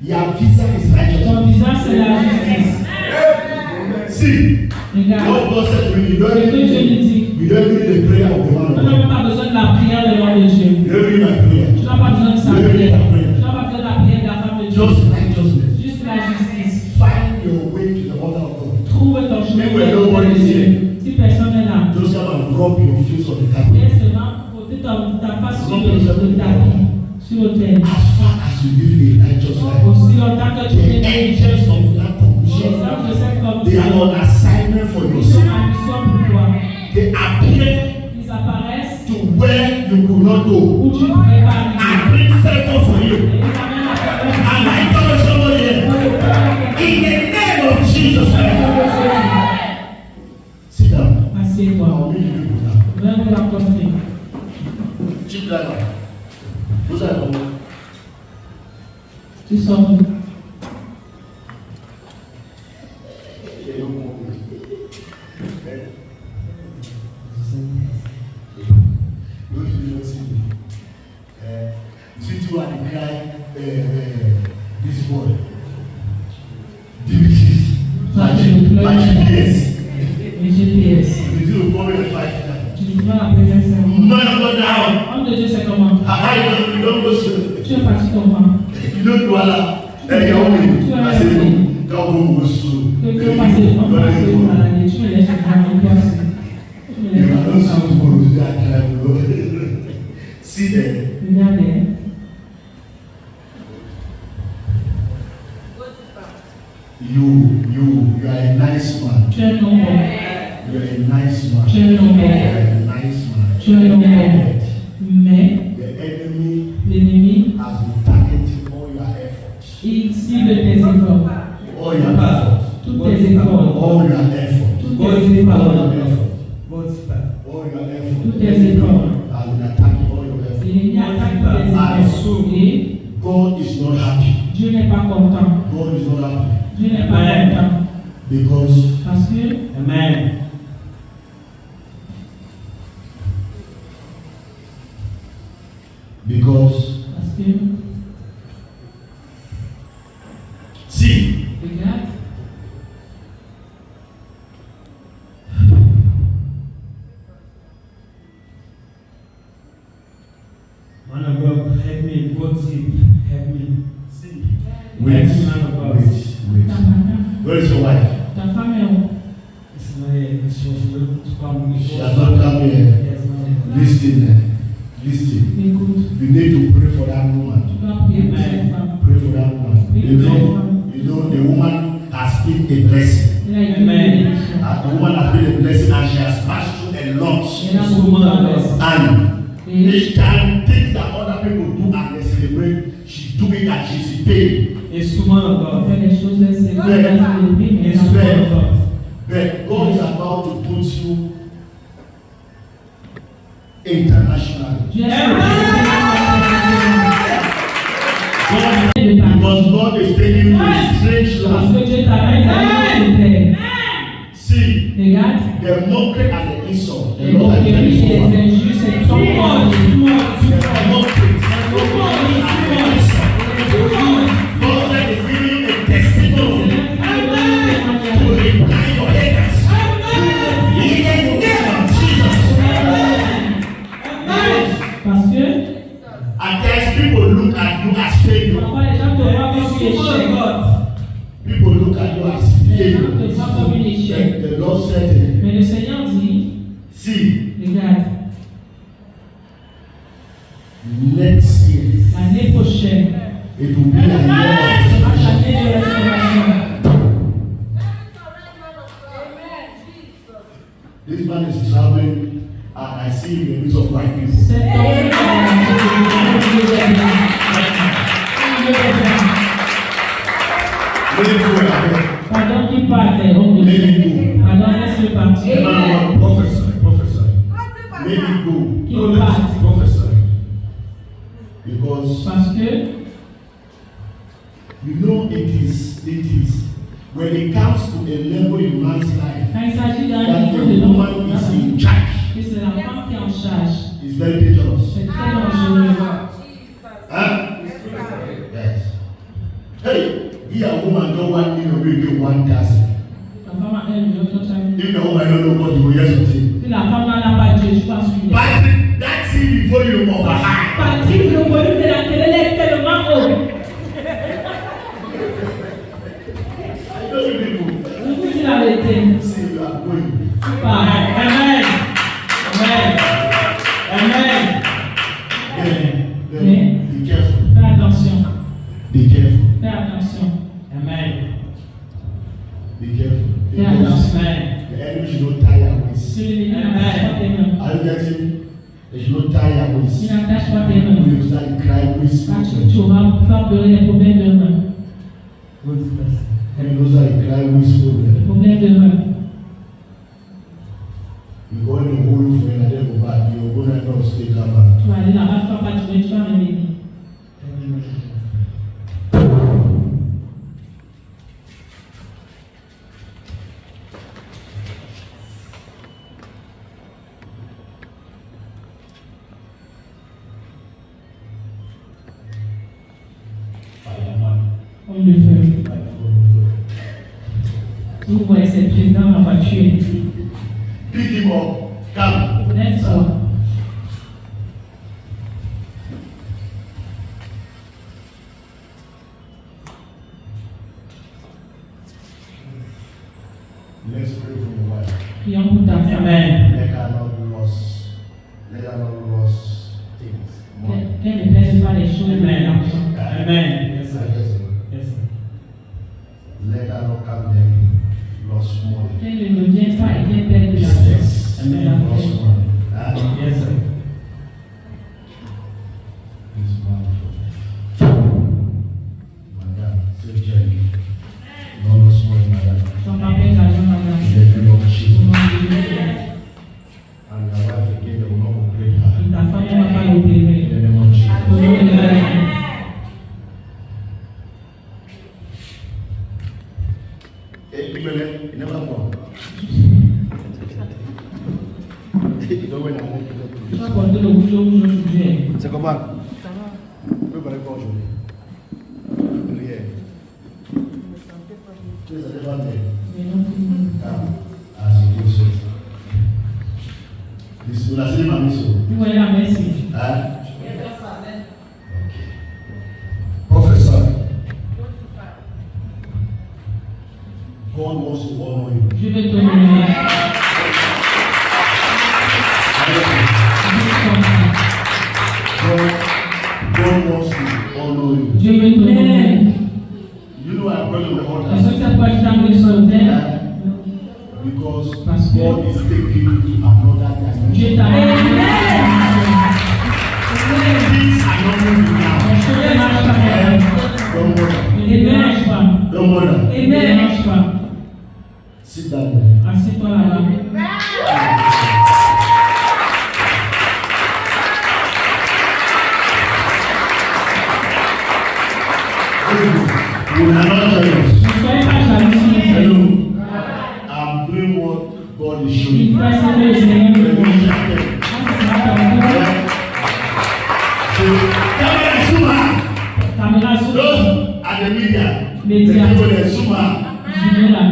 Your visa is Ton righteousness. visa, c'est la justice. See, Regarde, what God said to me, you don't ce que Dieu lui dit, need the prayer of the man on of n'a God. même pas besoin de la prière de l'homme de Dieu. You don't need my prayer. Tu n'as pas besoin de sa You don't need prière. my Tu prayer. n'as pas besoin de la prière de la femme de Dieu. Just righteousness. Juste la justice. Find your way to the mother of God. Trouve ton chemin Mais vers ouais, le Dieu. Si personne n'est là, Just come and rub your face on the carpet. viens seulement poser ta face sur le tapis, sur l'autel. As far as you live a righteous life, Aussi longtemps que tu the es angels of that les commission, hommes de cette they are commission, on assignment for your ils sont sake. en mission pour toi. They appear Ils apparaissent to where you could not go où tu ne pourrais pas and arriver. bring favor for Et you. ils amènent la And I tell somebody here, in the name of Jesus Christ, sit down. Assieds-toi. I'll meet you people now. Viens nous rencontrer. Chief driver, who's that? Tu sors d'où? Since you are the guy, this boy, DVTs, my GPS, Le GPS. you do probably 5 times. Tu dis pas la première fois. Man of God now, Homme de Dieu, c'est comment? you don't go straight. Tu es parti comment? You don't do Allah. Your way. I say, no, God will go slow. Que tu es passé, on passe une maladie, tu me laisses faire une place. Tu me You laisses are faire not ça. supposed to do that kind of work. See there. Regardez. You are a nice man. Tu es un homme bon. You are a nice man. Tu es un homme You bon. are a nice man. Tu es un homme bon. Mais The enemy l'ennemi, has been targeting all your efforts. il cible tes efforts. All your efforts. Tous tes efforts. All your efforts. Tous tes All your efforts. efforts. All your efforts. Tous tes efforts. Has been attacking all your efforts. L'ennemi attaque tous tes efforts. Et God is not happy. Dieu n'est pas content. God is not happy Dieu n'est pas content. because Parce que Amen. Parce que Regarde. Man of God, help me. God save. Help me. See. Wait. Man of God. Ta maman, Where is your wife? ta femme est où? It's not here. She was come. She has not come here. Yes, ma'am. Listen. Écoute, You need to pray for that woman. tu dois prier pour cette femme. Pray for that woman. You know the woman has been a blessing. Elle a été une bénédiction. The woman has been a blessing and she has passed through a lot. Elle a beaucoup de tendresse. And Et each time things that other people do and they celebrate, she do it and she's in pain. It's woman of on God. fait les choses, elle s'est Ouais. mais It's elle woman a of God. But God is about to put you internationally. Dieu Because God is taking you to a strange parce land. que Dieu t'amène dans une terre. See, Regarde, the mockery and the insult. The les Lord has moqueries done et it for les injustes, elles sont mortes. The mockery and the insult. God said is giving you a testimony to reply your haters. In the name of Jesus. Parce que At times people look at you as failure. parfois les gens te voient comme une échec. People look at you as Les gens te voient comme une échec. failure. The Lord said, Mais le Seigneur dit, see, regarde, next year l'année prochaine, it will be a year of sera celebration. l'année de restauration. This man is traveling and I see him in the midst of white people. Cet homme Many people were there. pendant qu'il partait, on Many people. pendant laisse-le partir. The man was prophesy. Many go. Qu'il No, let's parte. prophesy. Because Parce que you know it is when it comes to a level in man's life quand il s'agit d'un that niveau the de woman l'homme, is in charge. que c'est la femme qui est en charge. It's very dangerous. C'est très dangereux. Huh? Yes. Hey, he a woman don't want me to be one task. La femme a elle, l'autre femme. If the woman don't know God, you will hear something. Si la femme n'a pas Dieu, je pense qu'il est. But that thing before you over high. Patrick, le volume de la télé est tellement haut. I know you people. Je vous dis la vérité. See, you are going. Amen. Amen. Amen. Then be careful. Fais attention. Be careful. Fais attention. Amen. Be careful. Fais Because Amen. the enemy should not tie your waist. Celui qui n'attache pas tes mains. Are you getting? They should not tie your Il waist. n'attache pas tes mains. When you start crying, waist. Quand tu auras peur de les problèmes de main. When you start crying, waist Les problem. problèmes de main. You go in the hole for and then go back. You're going to not stay come back. Tu vas aller là-bas, tu vas pas trouver, tu vas revenir. Fireman. Homme de feu. Si vous voyez cette président dans la voiture, Pick him up. Come. lève-toi. Let's pray for your wife. Prions pour ta femme. Amen. Let her not lose. Let her not lose things. Money. Qu'elle ne perde pas les choses de l'argent. Amen. Yes, sir. Yes, sir. Yes, sir. Let her not come there. Lost money. Qu'elle ne revienne pas et qu'elle perde de l'argent. Yes. Amen. Lost money. Huh? Yes, sir. This man. Madam, say Jerry. No lost money, madam. Sois pas perdre l'argent, madame. In the name of Au Jesus. nom de Jésus. And your wife again, they will not upgrade her. Et ta femme ne va pas In l'opérer. the name of Au Jesus. nom de Jésus. Hey, you never go. You don't win Tu vas porter le couteau aujourd'hui. C'est comment? Oui, par exemple, aujourd'hui. Prière. Please, everyone there. Mais non plus. Come, as you do so. This will have seen my mission. Vous voyez la merci. Okay. Professor, God wants to honor you. Je vais te honorer. God wants to honor you. Je vais te honorer. You know I brought you the Est-ce altar que ça peut être un peu sur le terre? because Parce que God is taking you to another dimension. Dieu t'a Things are not moving now. ne marche pas. Don't worry. Ne dérange pas. Don't worry. Ne dérange pas. Sit down there. Assieds-toi là-bas. You are not jealous. Ne soyez pas jaloux. Hello. I'm doing what God is showing Il me. fait ce que le Seigneur veut. Caméra sur Those at the media, the Media. people that Zuma, là.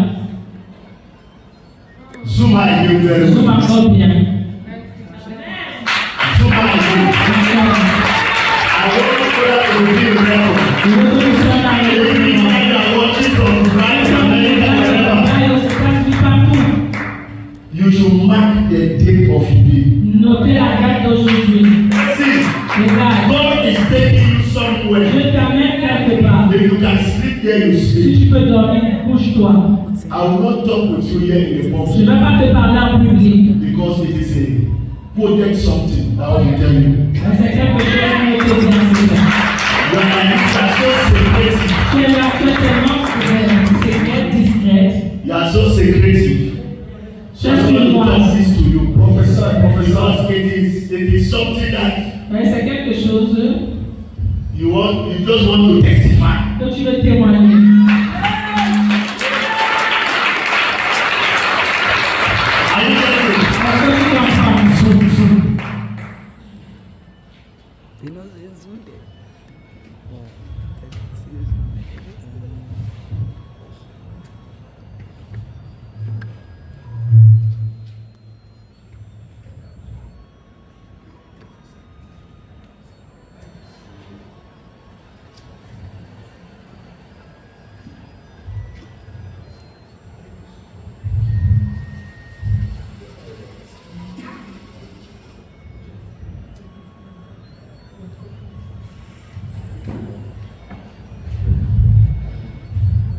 Zuma is doing very Je well. m'accorde bien. Zuma is doing. I want to put out a big record. Je veux que nous soyons dans If les you are watching from France, America, wherever, you should mark the date of today. Notez la date d'aujourd'hui. See, Regarde, God is taking you somewhere. je t'amène quelque part. If you can sleep there, you Si sleep. tu peux dormir, couche-toi. I will not talk with you here in the Je ne pulpit vais pas te parler en public. because it is a project something that I will tell you. Mais c'est quelque chose qui est bien sûr. You are so secretive. Tu es là, tu es tellement secrète, discrète. You are so secretive. So I want to talk this to you, Professor, because it is something that Mais c'est quelque chose you just want to testify. que tu veux témoigner. Are you getting it? Est-ce que tu comprends? Zoom.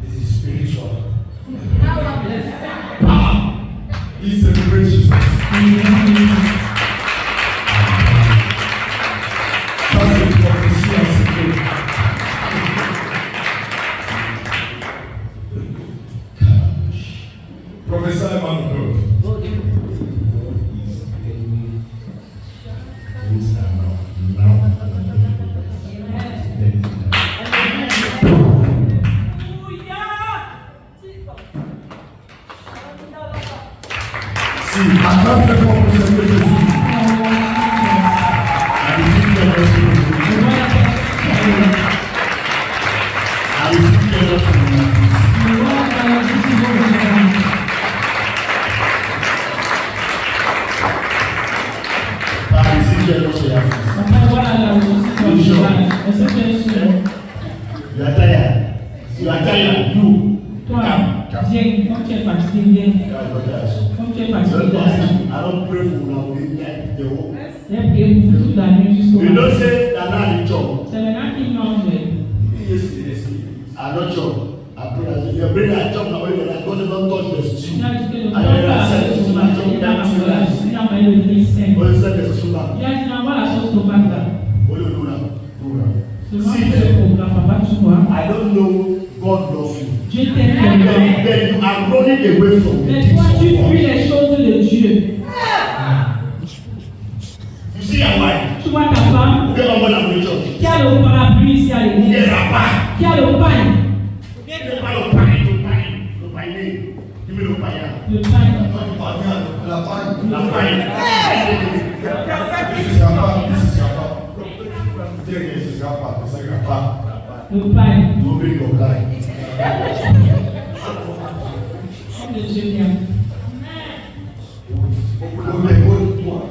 This is spiritual. Power. He celebrates Jesus. That's a prophecy and secret. Professor Emmanuel. You are tired. You are tired. You. Toi, viens, comme tu es fatigué, viens. Comme tu es fatigué, I don't pray for now. The whole. j'ai prié pour toute la nuit jusqu'au You matin. don't say that now you chop. C'est maintenant qu'il mange. I don't chop. I pray that you bring that chop now. God don't touch the stew. Il a dit que ne I prends don't pas la accept sauce it. tomate, il a envoyé le Christ. What is that? The stew now. Il a dit n'envoie la sauce tomate là. What do you do now? Do now. Seulement See, que le programme, papa, tu vois. I don't know God loves you. Dieu t'aime tellement. But you are running away from the Mais things toi, of tu God. fuis les choses de Dieu. You see your wife. Tu vois ta femme Who get on board at the church? qui a le parapluie ici à Who l'église, get a pie? qui a le pain. Who get the pie of pie? No pie. No pie. Give me no pie. Le pain. La pie. Le pain. No bring your pie. L'homme de Dieu vient. Toi.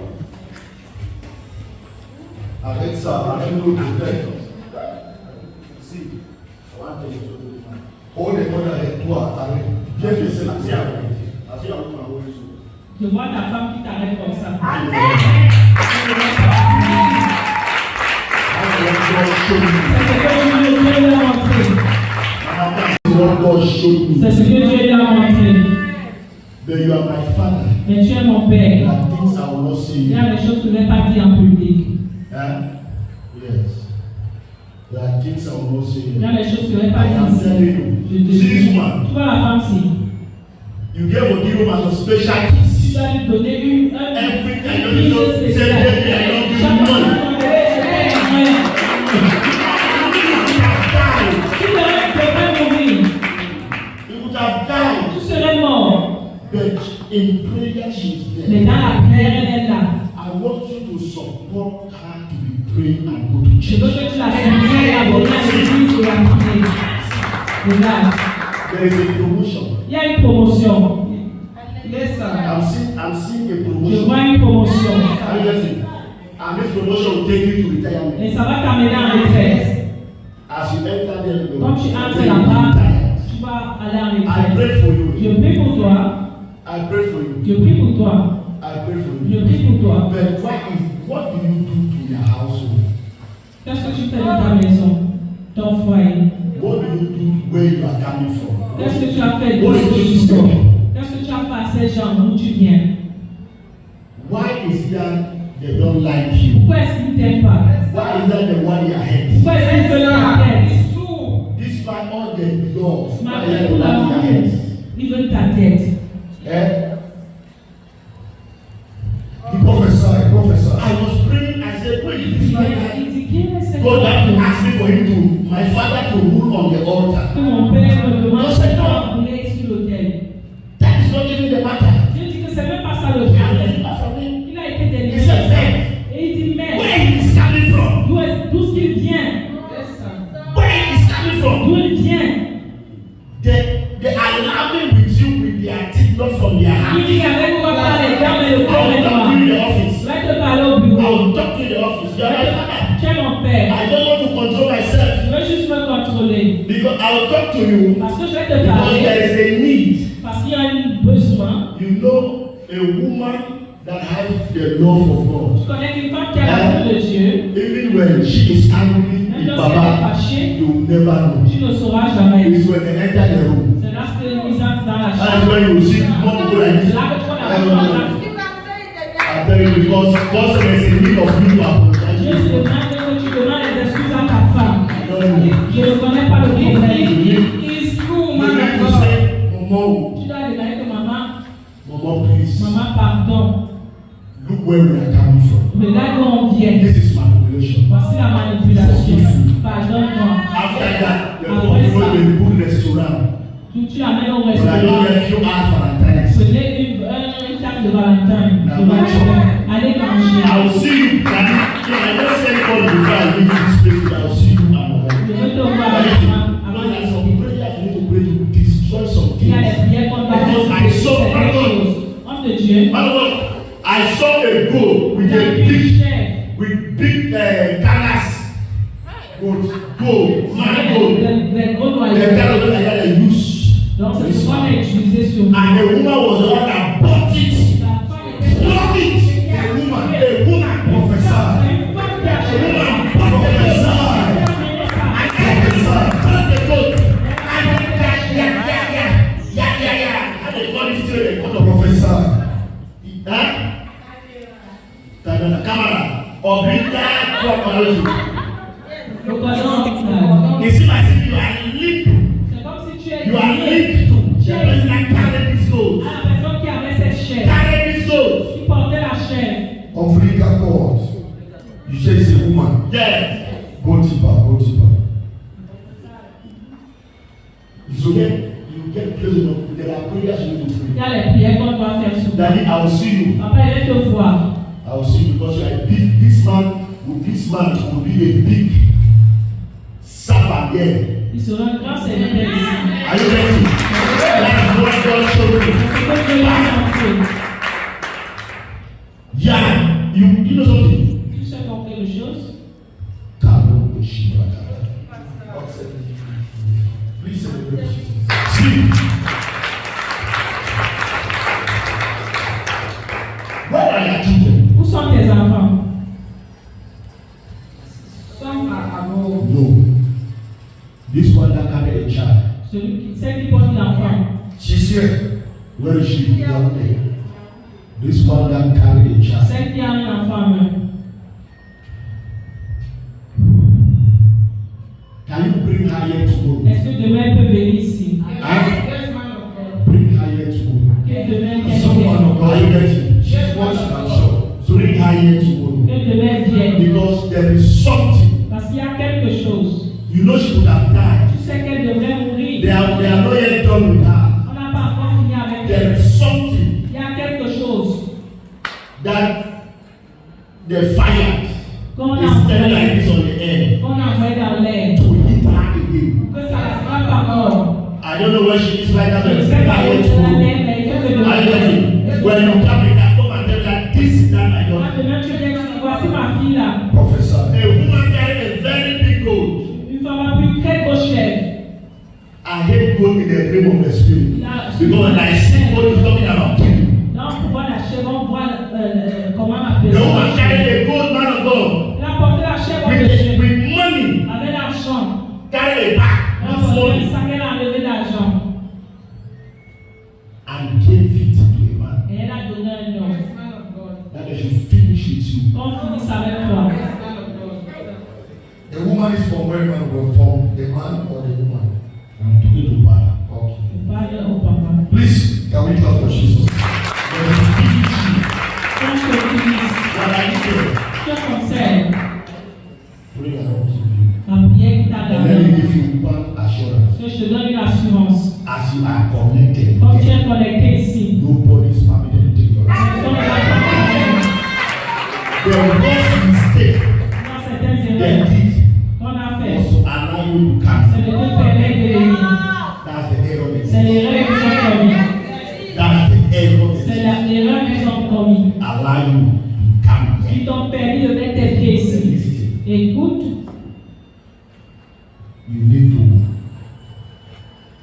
Avec ça, avec l'autre tête. Si, on est bon avec toi, avec bien laisser la terre. Je vois ta femme qui t'arrête comme ça. C'est ce que Dieu lui a montré. But you are my father. Mais tu es mon père. There are things I will not say. Il y a des choses que je ne vais pas dire en public. Yes. There are things I will not say. Il y a des choses que je ne vais pas I am dire telling ici. you. See this woman. Tu vois la femme-ci. You gave a give woman a special kiss. Tu vas lui donner une Every time you know, say baby, I love you. Chaque fois Money. que tu vas You would have died. tu serais mort. But in prayer, she's Mais there. dans la prière, elle est là. I want you to support her to be praying and go to Je veux church. que tu la soutiennes à venir à l'église et à prier. Regarde, There is a promotion. il y a une promotion. I'm seeing a Je promotion. vois une promotion. Are you getting? And this promotion will take you to retirement. Et ça va t'amener en retraite. As you enter there, you Quand tu will entres be là-bas, retired. tu vas aller en I retraite. pray for you. Je prie pour toi. I pray for you. Je prie pour toi. I pray for Je you. prie pour toi. But what do you do to your household? Qu'est-ce que tu fais de ta maison, ton foyer? What do you do where you are coming from? Qu'est-ce que tu as fait de What ce is que this tu story? Qu'est-ce que tu as fait à ces gens d'où tu viens? Why is that they don't like you? Pourquoi est-ce qu'ils ne t'aiment pas? Why is that they want your head? Pourquoi est-ce qu'ils veulent ta tête? This man all the dogs. Why Malgré they tout want your l'amour, head? ils veulent ta tête. Eh? He prophesied. I was praying. I said, where is this man? Il dit qu'il est God have asked me for him to, my father to rule on the altar. que mon père me demande de rouler sur l'autel. That is not even the matter. Je dis que c'est même pas ça le He has problème. delivered from me. Il a été He délivré. said, man, Et il dit, mais where he is coming from? d'où est-ce qu'il vient? Where he is coming from? D'où il vient? They are laughing with you with their teeth, not from their Il hands. dit qu'avec toi, pas les gars, mais le I corps will est talk noir. to you in the office. Je vais te parler au I bureau. will talk to you in the office. You are my father. Tu es mon père. I don't want to control myself Je veux juste me contrôler. because I will talk to you Parce que je vais te because parler. there is a need. Parce qu'il y a un besoin. You know a woman that has the love of God. Je connais une femme qui a l'amour de Dieu. Even when she is angry Même with lorsqu'elle est Baba, fâchée, you will never know. tu ne sauras jamais. It's when they enter the room. C'est lorsqu'ils entrent dans la That's chambre. when you will see more people like C'est this. là que tu vois I la don't femme. know. I tell you because God said there is a need of you to apologize Je to te you. demande que tu demandes des excuses à ta femme. I don't know. Je ne connais pas le problème. It's true, man. You need to say, Momo, Tu dois demander que maman, Momo, please. maman, pardon. Look where we are coming from. Regarde d'où on vient. This is manipulation. Voici la manipulation. Pardonne-moi. After that, the people go to a good restaurant. Tu amènes au But I don't restaurant. get few hours Valentine's. Prenez une table de Valentin. Allez manger. I will see you. I don't say God before I leave this place. I will see you and Je veux te voir I avant know there are de some prayers you need to pray to destroy some Il y a things. des prières qu'on doit faire. Homme de Dieu. I saw a goat with a big canas. Goat, man goat. Les gros The noyaux. kind of that I had use. Donc c'est ce qu'on a utilisé sur nous. And the woman was the one that bought it. Bought it. A woman prophesied. A woman prophesied. I prophesied. Bought the goat. And and they got it straight. They got to prophesy. Huh? Camera. Or bring that properly. Le cordon. It seems as if you are linked. C'est comme si tu es You are linked to the person that carried this goat. à la personne qui avait cette chair. Carried this goat. Qui portait la chair. Umbilical cord. You say it's a woman. Yes. Go deeper. You get close enough. There are prayers you need to Il y pray. a les prières qu'on doit faire sur nous. Daddy, I will see you. Papa, il va te voir. I will see you because you are big. This man will be a big servant here. Il sera un grand serviteur ici. Are you ready? That is what God showed me. Celle qui porte l'enfant. She's here. Where is she? Down there. This one that carried a child. Celle qui a un enfant. Can you bring her here tomorrow? Est-ce que demain elle peut venir ici? Bring her here tomorrow. Que demain elle Someone vienne. of God, you get it? She's watching, I'm sure. So bring her here tomorrow. Que demain elle vienne. Because there is something. Parce qu'il y a quelque chose. You know she would have died. Tu sais qu'elle devrait mourir. They are not yet done with her. On n'a pas encore fini avec There elle. is something Il y a quelque chose. that the fire Qu'on a is standing like envoyé. this on the air Qu'on a envoyé dans l'air. to hit her again. Que ça ne sera pas mort. I don't know where she is right now, but Je bring sais her pas où here elle est, tomorrow. mais il faut que I demain. get it. When you come in, I come and tell that this is that my Moi, daughter. demain, tu viens, tu dis, voici ma fille là. Professor. A woman carrying a very big gold. Une femme a pris très gros chef. I hate gold in the name of the spirit. Là, Because when I see gold, it's talking about killing. Là, on peut voir la chèvre, on voit comment on appelle The woman ça. carrying a gold man of God Elle a porté la chèvre de Dieu with money, avec l'argent. carry a bag Elle a with porté money, ça qu'elle a enlevé l'argent. and gave it to a man. Et elle a donné un nom. That they should finish with you. On finisse avec toi. The woman is from where man was from, the man or the woman? I'm talking to Father. Okay. On parle au papa. Please, can we clap for Jesus? They will finish you. Quand je te finisse, What are you saying? je te conseille Pray along to you. la prière qui t'a And let me donné. give you one assurance. Que je te donne une assurance. As you are connected, Comme tu es connecté ici, nobody is permitted to take your life. personne ne va t'entendre. The worst mistake Dans certaines they erreurs did qu'on a fait, was to allow you to come. c'est de te permettre de venir. That's the error they C'est did. l'erreur qu'ils ont commis. That's the error they C'est did. l'erreur qu'ils ont commis. Allow you to come Ils here. t'ont permis de mettre tes pieds ici. Listen, Écoute,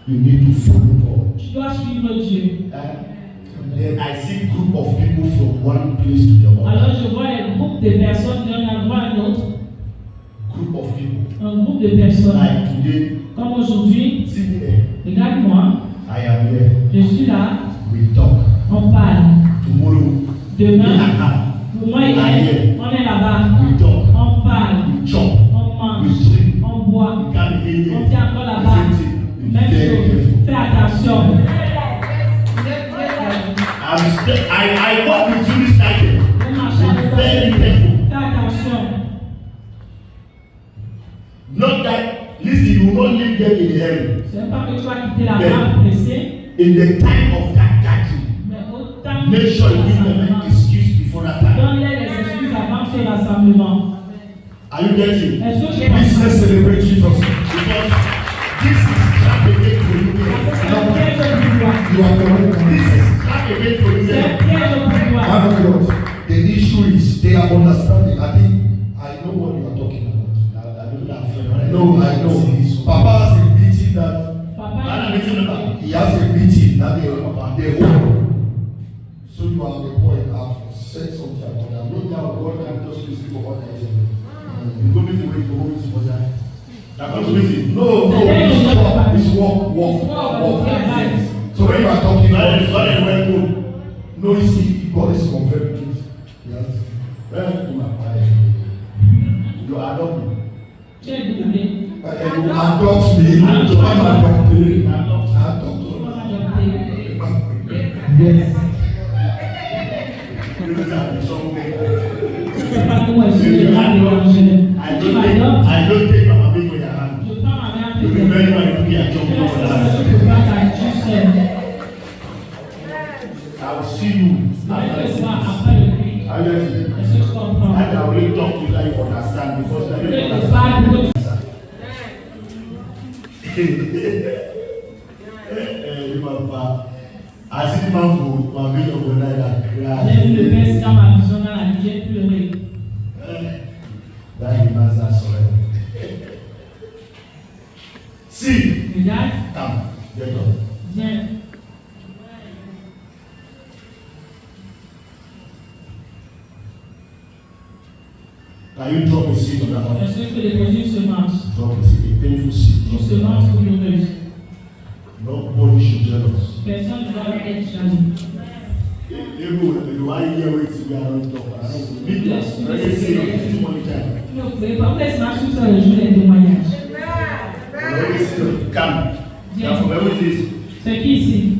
you need to follow God. tu dois suivre Dieu. Then I see group of people from one place to the Alors other. je vois les groupes de personnes d'un endroit à un autre. Group of people. Un groupe de personnes. Like today, Comme aujourd'hui, see me there. regarde-moi, I am here. je suis là, We talk. on parle. Tomorrow, me Demain, and her. pour moi et elle, on est là-bas, We talk. on parle, We chop. on mange, We drink. on boit, We can't be here. on tient encore là-bas. Same thing. Be Même very chose, careful. fais attention. I walk with you this night. On marche avec Be very toi. careful. Fais attention. Not that, listen, you will not leave them in hell. C'est pas que tu vas quitter la barre pressée, In the time of that gathering, mais autant make sure you give them an excuse before that time. donne-les les excuses avant ce rassemblement. Are you getting? Est-ce que tu Please, let's celebrate Jesus. Because this is trap again for you. C'est un piège au pouvoir. You are correct. This is trap again for you. C'est un piège au pouvoir. Man of God, the issue is they are understanding. I know what you are talking about. I don't have friend. No, I know. Papa has a meeting that Papa, he has a meeting that they hold. So you are the point. I've said something about that. No doubt God can just listen for what I say. You go meet the way you go meet the other. Now come to meeting. No, it's walk. Yes. So when you are talking Sorry, about sorry, where go? no, you see, God is confirming it. Yes. Where you are? You are not. tu es doublé. And you adopt me. I'm adopted. On va adopter. Yes. You know that somewhere. C'est pas comment est-ce que je vais déranger. Tu m'adoptes, I don't take my baby for your hand. je prends ma mère You avec remember elle. when you be a job Je for that. ne peux pas t'agir seul. I will see you. Je vais te voir après le prix. I will see you. Est-ce que tu comprends? And I will talk to you that you understand because I Je don't te understand. parle pour que tu As if man for my vision go like that j'ai vu le cry. père dans ma vision dans la vie, j'ai pleuré. That man is sorry. See, Regarde, come, get up. viens. Can you drop a seed on that one? Est-ce que je peux déposer une semence? Drop a seed, a painful seed. Une Drop it semence down. douloureuse. Nobody should jealous. Personne ne doit être jaloux. You are here waiting, we are not talking. Let's say too many times. Non, vous pouvez pas laisser ma soeur le jour des témoignages. Come. Now from where is this? C'est qui ici?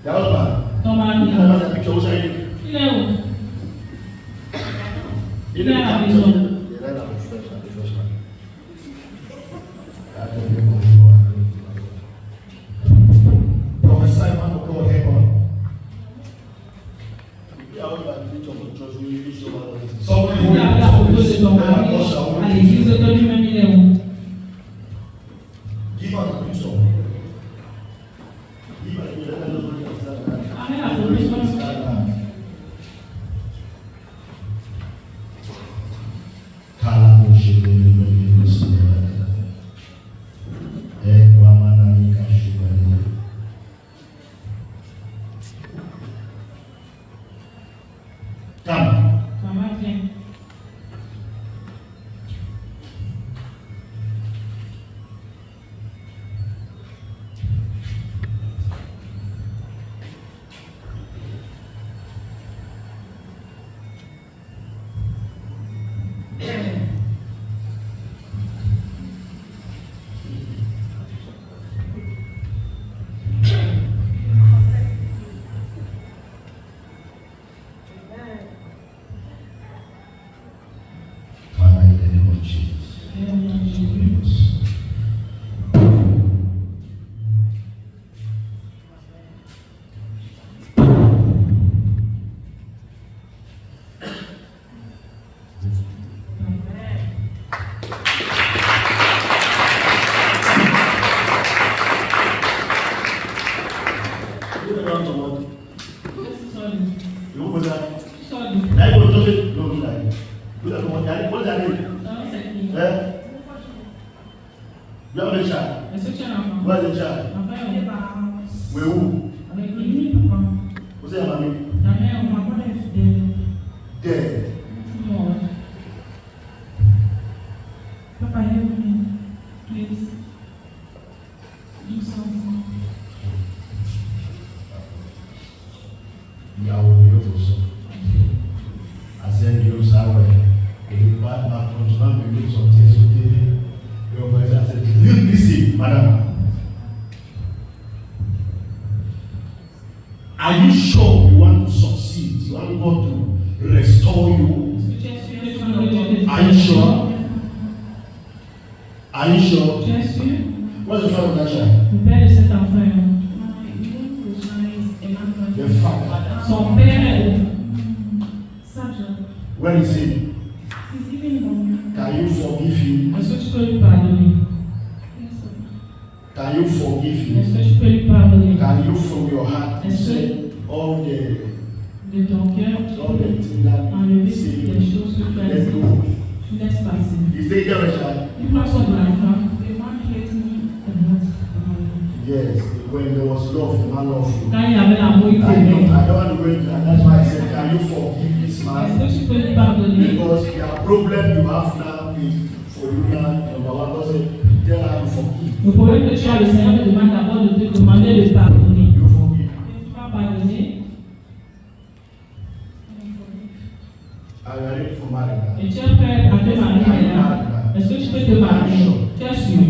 The husband. Ton mari. I want a picture. What's that? Il est où? Il est à la maison. Prophesy, man of God, help on. Somebody Il y a la photo de ton mari à l'église de lui-même, il est où? give us a picture. Amène la photo de ton mari. Come. Maman, viens. Father, in the name of Jesus. You have a child. Est-ce que tu as un enfant? Where is the child? L'enfant est où? Where who? Avec lui, papa. Who's that, mommy? Ta mère, on m'a pas dit. Dead. Mort. Papa, help me. Please. Do something. Ìyàwó mi yóò tó sọ. Àṣẹ yóò sáwẹ̀. Èyí bá máa kọjú náà mi yóò sọ tí èso dé. Yóò bá ẹsẹ̀ àṣẹ kìí. Listen, madam. Are you sure you want to succeed? You want God to restore you? Are you sure? Are you sure? Tu es sûr? What's the father of that child? Le père de cet enfant. The father. Son père est où? Where is he? Can you forgive him? Est-ce que tu peux lui pardonner? Can you forgive him? Est-ce que tu peux lui pardonner? Can you from your heart Est-ce say que all the de ton cœur, tu all the peux things that enlever you les say, choses que tu as let dit? go? Tu laisses passer. Is there a child? Tu prends soin de l'enfant. Yes. When there was love, the man loved you. Quand il y avait l'amour, il I t'aimait. don't want to go into that. That's why I said, can you forgive this Est-ce man? que tu peux lui pardonner? Because the problem you have now is for you now. Number one, doesn't tell her to forgive. Le problème que tu as, le Seigneur te demande d'abord de te demander de pardonner. You forgive. Tu vas pardonner Are you ready for marriage? et tu es prêt à te marier maintenant. Est-ce que tu peux te marier? Tu es sûr?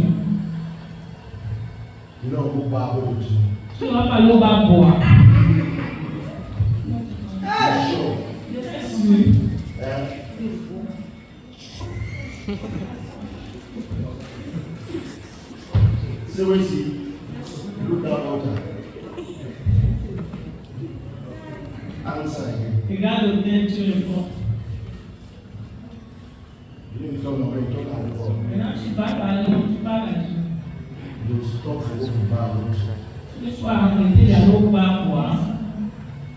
You know who Bible is. Tu ne vas pas aller au bar boire. Sure. Je suis sûr. Say what you see. Look down water. Answer again. Regarde auquel tu réponds. You need to talk about it. Talk about it. Maintenant, tu parles à l'eau, tu parles à Dieu. You stop for what you Bible. Tu sois arrêté d'aller au bar boire.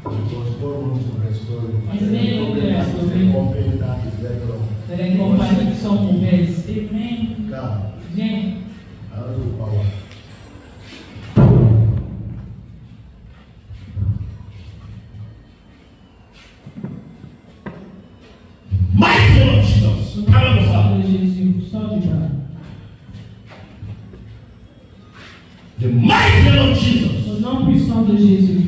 Because God wants to restore you. Il veut te restaurer. The company that is very wrong. C'est les compagnies qui sont mauvaises. Amen. Now, Viens. I don't know power. Mighty name of Jesus. Power of God. De Jésus, sors du bar. The mighty name of de Jésus.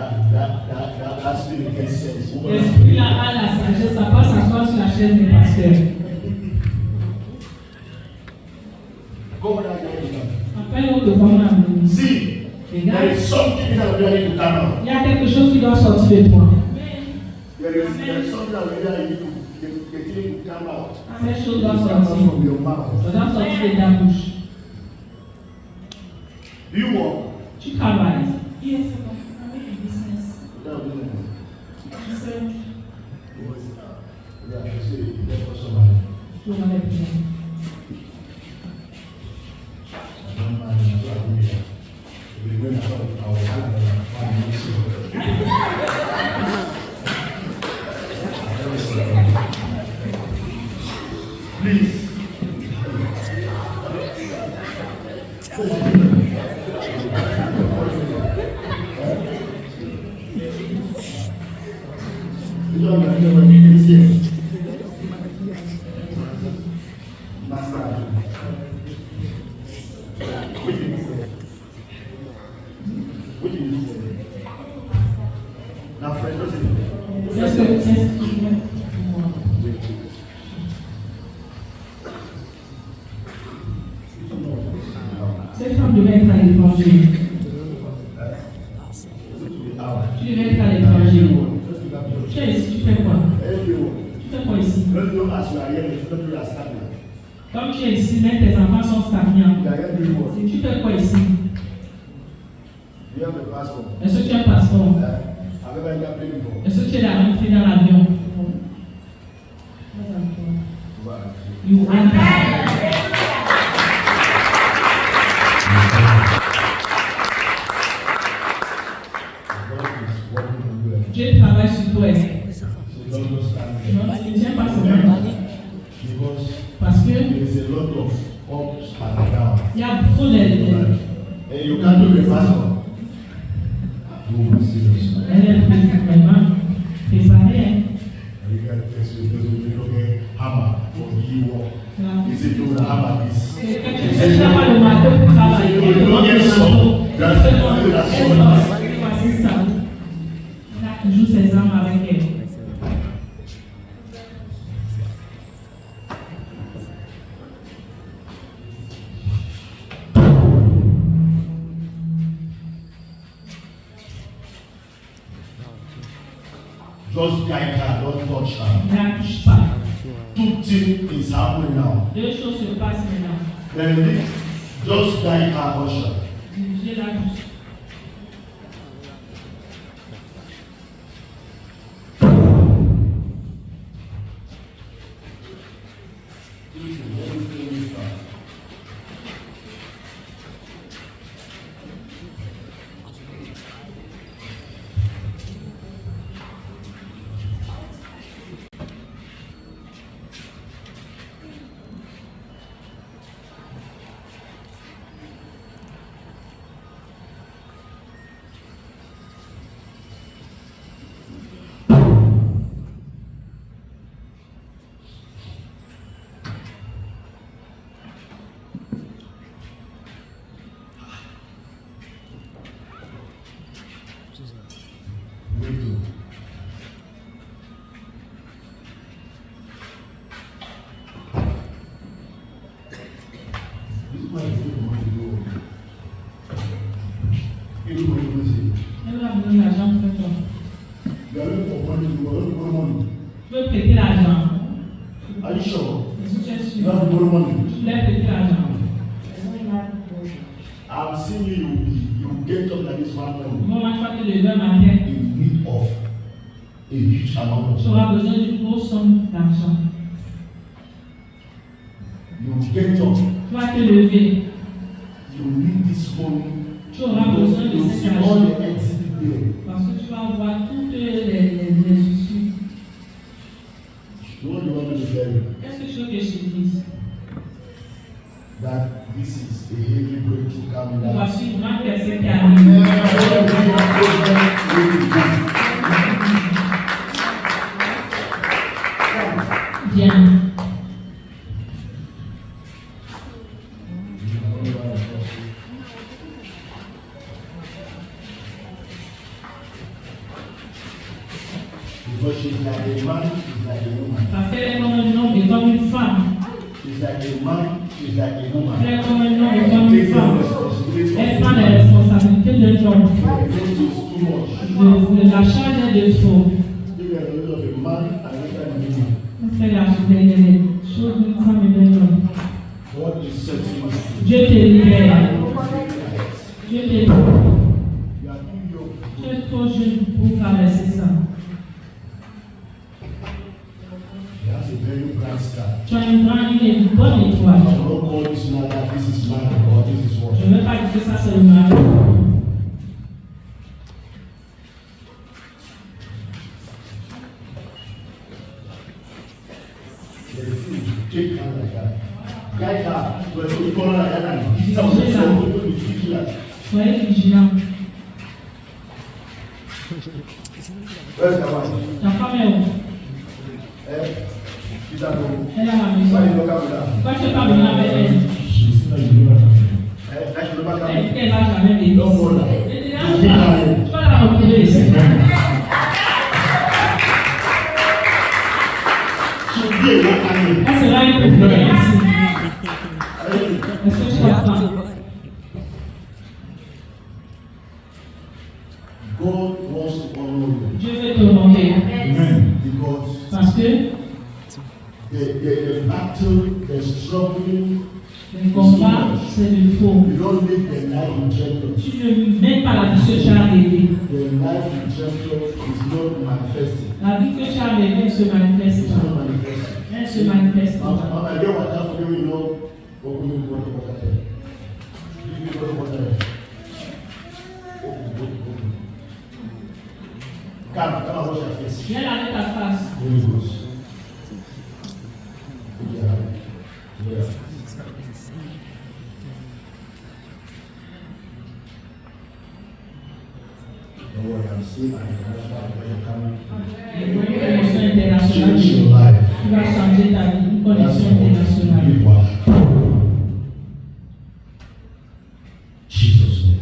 That spirit makes sense. L'esprit là a la sagesse, ça passe s'asseoir sur la chaise des pasteurs. Go down there. Appelle l'autre femme à See, there is something that we are going to come out. il y a quelque chose qui doit sortir de toi. There is something that we are going to come out. Cette chose doit Come sortir. out from your mouth. Ça doit sortir de ta bouche. Do you work? Tu travailles. Yes, I'm in business. No, no, no. So, Yeah, you see, that's for somebody. Tu vas aller bien. I don't mind. I'm not doing that. If we win, I will have Please. You don't have to be here. Master. What did you say? What did you say? Now, friend, what's it? Est-ce que cette femme devait être à l'étranger. Tu devais être à l'étranger. Tu es ici, tu fais quoi? Tu fais quoi ici? Comme tu es ici, mais tes enfants sont stagnants. Tu fais quoi ici? Est-ce que tu as un passeport? Est-ce que tu es rentré dans l'avion? You are. Dieu travaille sur toi. Non, tu ne tiens pas seulement. Parce que il y a beaucoup de. And you can't do the passport. Elle est vraiment préparée. You got to test you because you look at hammer for you walk. Is it doing a hammer this? Tu ne sais pas le matin pour travailler. You don't get some. That's what Il joue ses armes avec elle. Just guide her, don't touch her. Ne la touche pas. Two things is happening now. Deux choses se passent maintenant. Then just guide her, usher. Dirigez la touche. Elle va donner l'argent pour toi. Tu veux prêter l'argent. Are you sure? Est-ce que tu es You sûr? have to borrow money. Tu voulais prêter l'argent. I'm seeing you get up like this one now Bon, tu vas te lever un matin. in need of a huge amount of Tu auras money. besoin d'une grosse somme d'argent. You get up, Tu vas te lever. you need this money. Tu auras besoin de You cet see all argent. the exit there. Parce que tu vas voir toutes les issues. What do you want me to tell you? Qu'est-ce que tu veux que je te dise? That this is a heavy breakthrough coming down. Voici une grande personne qui arrive. Bien. Because she's like a man, she's like a woman. Parce qu'elle est comme un homme et comme une femme. She's like a man, she's like a woman. Elle est comme un homme et comme une Take the femme. responsibility Elle of prend the les man. responsabilités d'un homme. This is too much. La charge est de trop. Give a little of a man and later a woman. On fait la chose d'une femme et d'un homme. God is setting you free. Dieu te libère. Dieu te libère. You are too young. Tu es trop jeune pour traverser ça. He has a very bright star. Tu as une bonne I étoile. will not call this man that this is man or this is what. Je ne veux pas dire que ça c'est le mari. Take her like that. Guide her. But you call her like that. This is how you say you vigilant. Soyez vigilants. Where's the man? Ta femme est où? She's at home. Elle est à la Why maison. you not come with her? Pourquoi tu n'es pas venu avec elle? I should never come. Elle ne va jamais venir. Don't bother. Ne te dérange pas. Tu vas la retrouver ici. She'll be a woman. Elle sera une populaire ici. Est-ce que tu comprends? God wants to honor you Dieu veut t'honorer. because Parce que the battle, the struggling, le combat, c'est le faux. you don't live the life in champion. Tu ne mets pas la vie que tu as rêvée. The life in champion is not manifesting. La vie que tu as rêvée se manifeste It's pas. not manifesting. Elle se manifeste pas. Mama, you want to for you know what we want to water. Give me what water. Come and wash your face. Viens laver ta face. Holy Ghost. Yeah. Yeah. Don't worry, I'm still at the international when you're coming. Connexion internationale. Change your life. Tu vas changer ta vie. Une connexion internationale. You are. Jesus' name.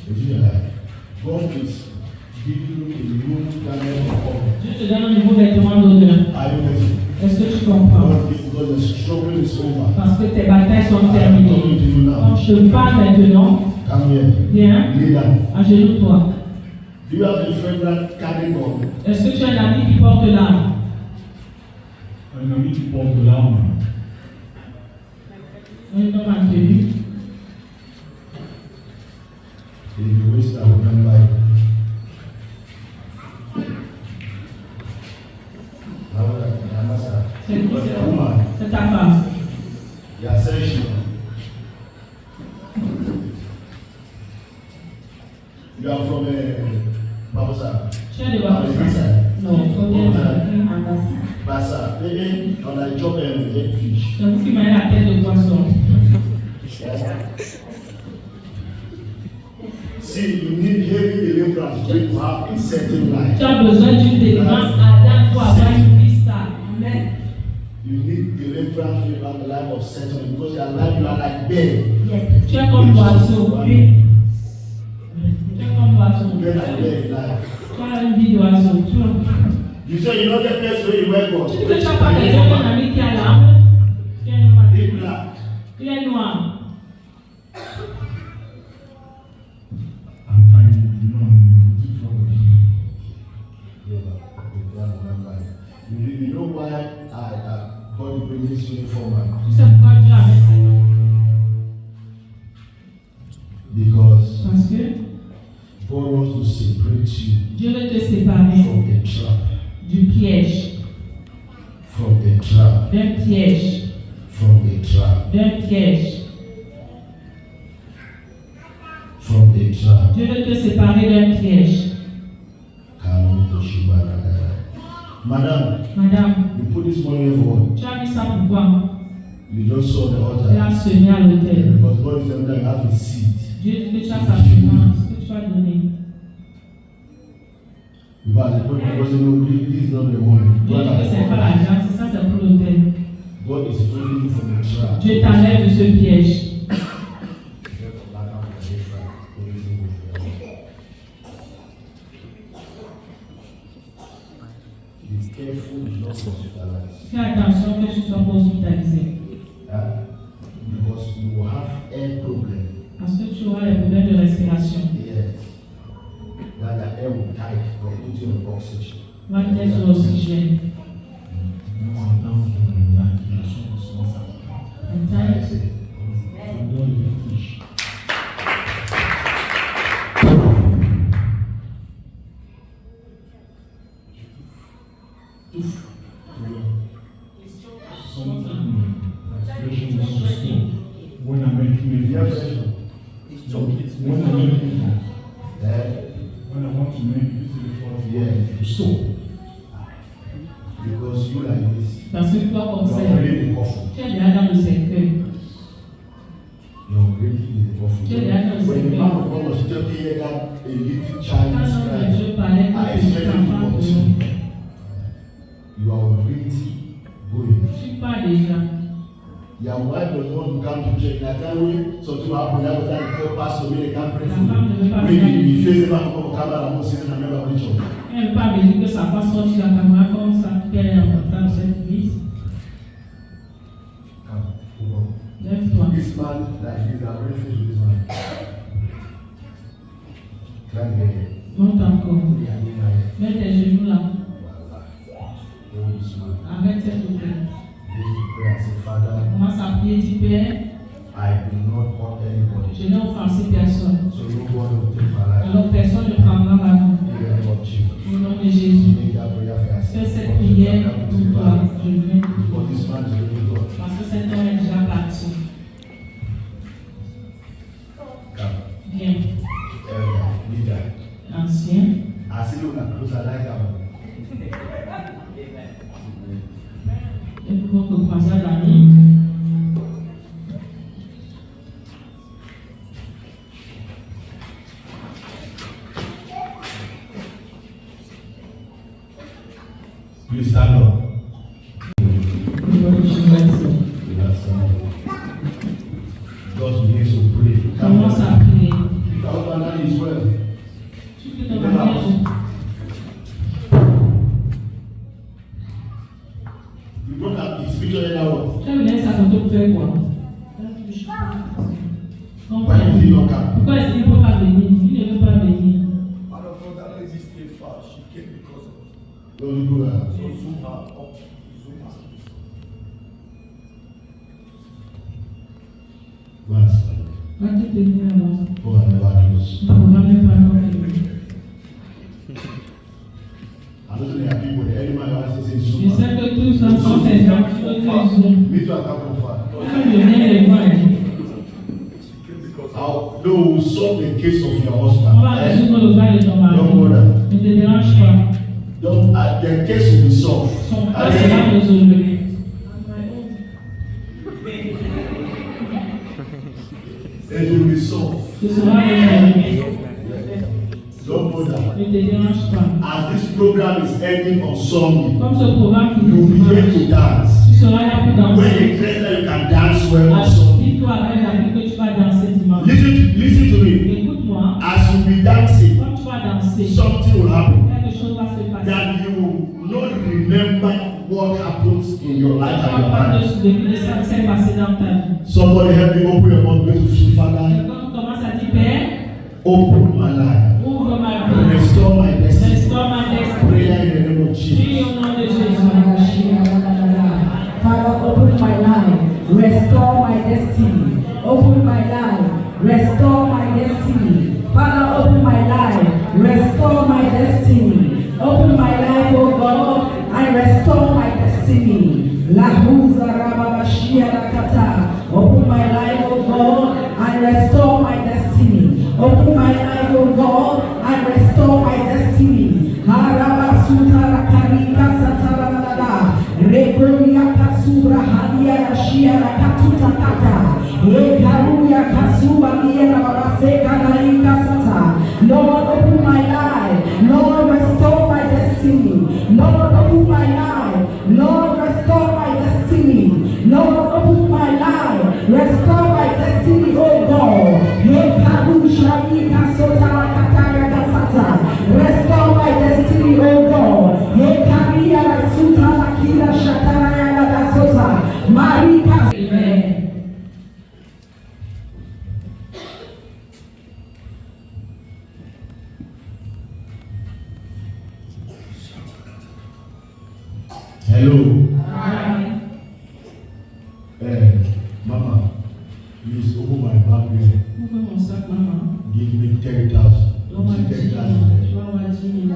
Is your life? God is giving you a new garment of honor. Dieu te donne un nouveau vêtement d'honneur. Are you ready? Est-ce que tu comprends? Because the struggle is over. Parce que tes batailles sont terminées. I'm talking to you Quand now. je te parle maintenant, Come here. viens, Lay down. agenouille-toi. Do you have a friend that carry God? Est-ce que tu as un ami qui porte l'arme? Un ami qui porte l'arme. Un homme en tenue. If you wish, I will remember you. C'est qui? But a woman, C'est ta femme. you are sensual. You are from Babasa. Tu es de Bafoussa? Non, côté Basa. On a job and fish. c'est vous qui m'avez la tête de poisson. See, you need heavy deliverance to have a certain life. Tu as besoin d'une délivrance ardente pour avoir une vie stable. Amen. You need deliverance to have a life of settlement because your life you are like bear. Tu es comme l'oiseau. Oui. Tu es comme l'oiseau. You are like bear in life. Tu as une vie d'oiseau. You say you know the place where you were God. Tu dis que tu n'as pas besoin d'un ami qui a l'arme. Tu es noir. Be black. Tu es noir. I'm finding, you know, I'm in deep trouble. You know why God brings this uniform out? Tu sais pourquoi Dieu a fait? Because Parce que God wants to separate you Dieu veut te séparer from the trap, du piège. from the trap, D'un piège. from the trap, D'un piège. from the trap. Dieu veut te séparer d'un piège. Madam, Madame, you put this money for tu as mis ça pourquoi? you just saw the Tu l'as altar. semé à l'autel. Because God is telling you have a seed. Dieu dit que tu as sa semence, que tu vas donner. Because you know, this is not the money. Dieu dit que ce n'est pas l'argent, c'est ça, c'est pour l'hôtel. God is pulling you from the trap. Dieu t'enlève de ce piège. Be careful not to hospitalize. Fais attention que tu ne sois pas hospitalisé. Because you will have air problem. Parce que tu auras les problèmes de respiration. Yes. That the air will tight when put you on oxygen. Va te mettre sur l'oxygène. I say, When I'm making a yeah, verse, when I'm making a verse, when I want to make this report, yeah. so Because you like this, Parce que toi, comme you ça, are already in the coffin. tu es déjà dans le cercueil. You are already in the coffin. Tu es déjà dans le When the cercueil. man of God was telling here that a little child Quand is l'homme de crying, Dieu parlait I que petit expect him to enfant continue. pleure, You are already going. tu pars déjà. Your wife does not want to come to church. That time when something happen, that was like the pastor when they can't pray La for femme ne veut pas you. When venir. you face them, come come out and say, "I never went to church." Elle ne veut pas me dire que sa femme sortit la caméra comme ça, qu'elle est en train de cette église. Come, come on. Lève-toi. This man, like this, I'm very faced with this man. Try to get here. Monte encore. Yeah, yeah. Mets tes genoux là. Hold this man. Arrête cette prière. This is prayer. I say, Father, Commence à prier, dis Père, I do not hurt anybody. je n'ai offensé personne. So no one will take my life. Alors personne ne prendra ma vie. In the name of Jesus. Au nom de Jésus. Make that prayer fast. Fais cette prière pour toi. Je viens Because this man is really good. parce que cet homme est déjà parti. Come. Viens. Elder, leader. Ancien. I see you can close. I like that one. Et pour que croisade l'année. Please stand up. Au nom de Jésus. Just begin to pray. Commence à prier. Your husband is well. Tu peux te marier. You brought up his picture in that one. Tu as mis sa photo pour faire quoi? Why did he not come? Pourquoi est-ce qu'il ne peut pas venir? Il ne veut pas venir. Man of God, that lady stayed far. She came because of Don't do that. so zoom her up. Zoom her. Once. Va te tenir là-bas. Oh, I never close. Non, on va même pas non plus. I don't think there are people there. Any man wants to say Je Zoom. sais que tous sont tes gens qui veulent faire Zoom. Me too, I come from far. Quand je viens les voir, She came because of No, we'll solve the case of your on husband. va résoudre le cas de ton mari. Don't bother. Ne te dérange pas. Don't, the case will be solved. Son cas sera résolu. It will be solved. Ce sera résolu. Don't bother. Ne te dérange pas. As this program is ending on Sunday, Comme ce programme qui you will be here to dance. tu seras là pour When danser. you declare that you can dance well on Sunday. Dis-toi avec la vie que tu vas danser dimanche. Listen to me. Écoute-moi. As you be dancing, Comme tu vas danser, something will happen. quelque chose va se passer. That you will not remember what happens in your Tu life vas and your pas te life. souvenir de ça qui s'est passé dans ta vie. Somebody help me open your mouth to see, Father, Et quand tu commences à dire, Père, open my life. ouvre ma vie. Restore my destiny. Restaure ma destinée. Prayer in the name of Prie Jesus. au nom de Jésus. Father, open my life, restore my destiny. Open my life, restore my destiny. Father, open my life, restore my destiny. Open my life, oh God, and restore my destiny. Lahuza rababashia rakata. Open my life, oh God, and restore my destiny. Open my life, oh God, and restore my destiny. Harabasuta rakari Hello. Hi. Mama, please open my bag here. Ouvre mon sac, maman. Give me 10,000. Donne-moi You see 10 000. 10,000 Tu there. vas avoir 10 000 là.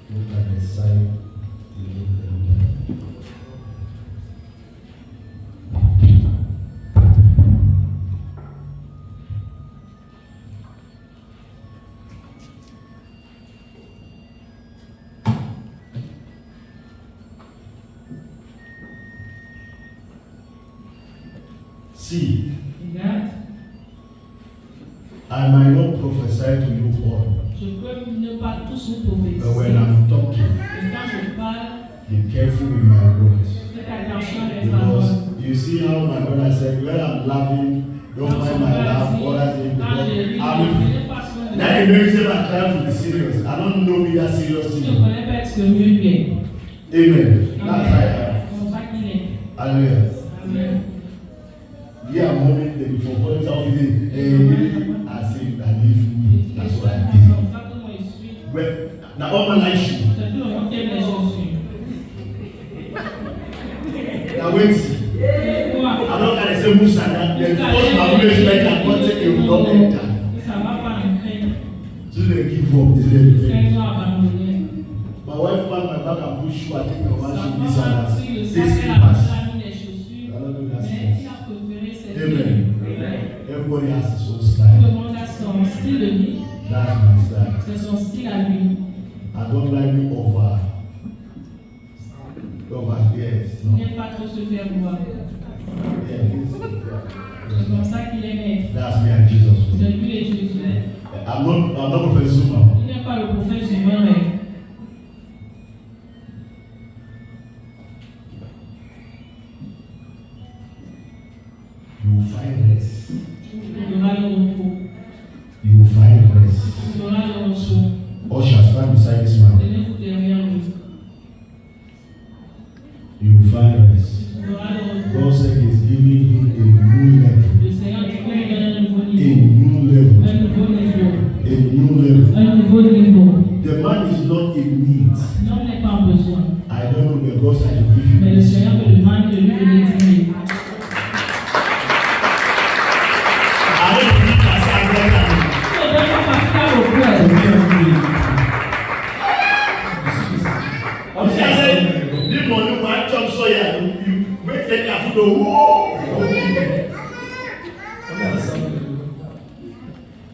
Look at the side. See, Regarde. I might not prophesy to you all, Je peux ne pas tous vous prophétiser. but when I'm talking, Et quand je parle, be careful with my words. faites attention à mes paroles. Because you see how my brother said, when I'm laughing, don't mind my laugh, others think Quand je because lis, I'm je n'ai pas soin de now you know you say I'm trying to be serious. I don't know me that serious Si je thing. connais pas être sérieux bien. Amen. That's how I am. C'est comme ça qu'il est. Hallelujah. Amen. Yeah, I'm hoping that before going to I say that leave me. That's what I C'est did. comme ça que moi je suis. Well, now all my life should. C'est tout le monde qui aime les chaussures. Now wait. Et moi, I'm not gonna say Musa that the first manipulation that God said it will not enter. ça va pas entrer. So they give up. They say, C'est ils ont abandonné. my wife found my bag and push you. I think my wife Sa should be femme a this pris le and sac, this elle a pass. mis les chaussures. I don't know that Mais il sense. a préféré cette Amen. vie. Everybody has his own Tout le style. monde a son style de vie. That's my style. C'est son style à lui. I don't like me over. Yes. Il No. n'aime pas trop se faire voir. Yeah, C'est comme ça qu'il aimait. that's me and Jesus. C'est lui et Jésus. I'm not Professor Zuma. Il n'est pas le prophète humain, mais You will find rest. il aura le repos. You will find rest. Il aura le repos. Usher, stand beside this man. Tenez-vous derrière lui. You will find rest. Il aura le repos. God said He's giving him a new level. Le Seigneur dit qu'il lui donne un nouveau A niveau. new level. Un nouveau niveau. A new level. Un nouveau niveau. The man is not in need. L'homme n'est pas en besoin. I don't know, but God said to give Mais him le this. Seigneur me demande de lui donner 10 000. I don't believe that's how God can do. Je ne donne pas parce qu'il a beaucoup à lui. Usher said, this money one chop soya, you wait take your food. Whoa!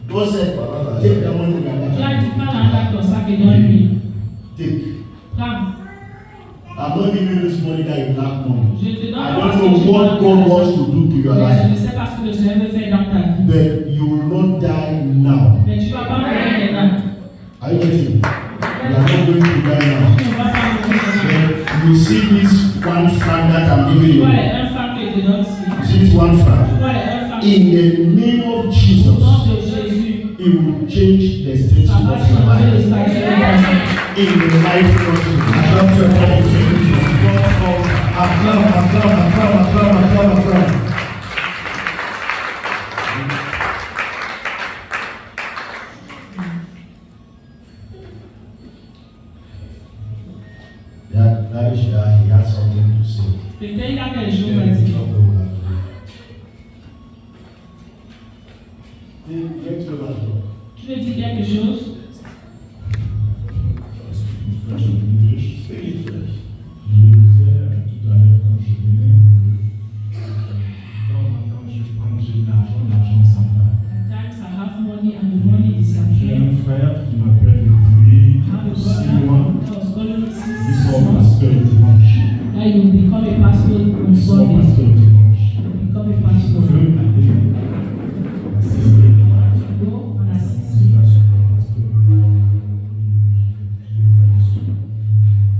God said, take the money in your Tu as bag. dit pas dans ton sac et donne-lui. Take. Prends. I'm not giving you this money that you lack money. Je te donne I parce don't que tu know what God manques. wants to do to your Mais je ne life, sais pas ce que le Seigneur veut faire dans ta vie. but you will not die now. Mais tu ne vas pas mourir maintenant. Are you getting me? You are not going to die now. Tu ne vas pas mourir maintenant. Then you see this one franc that I'm giving Tu you. vois les 1 franc que je te donne ici. You see this one Tu franc. vois les 1 franc. In the name of Au nom Jesus, de Jésus, it will change the state ça of va your changer le life. statut de ta vie. In the life of Jesus. Acclame. That is he has something to say. Peut-être il a quelque chose à Then the dire. doctor will have to do. Let's go back. Tu veux dire quelque chose? Speak it first. Je le disais tout à l'heure quand je venais, quand j'ai de l'argent s'en va. At times I have money and the money J'ai disappears. un frère qui m'appelle depuis I have a 6 brother mois. that was calling me Il 6 sort months. pasteur dimanche. That you will become a pastor on Il sort Sunday. pasteur dimanche. Become a Je pastor. veux aller assister. Go and assist.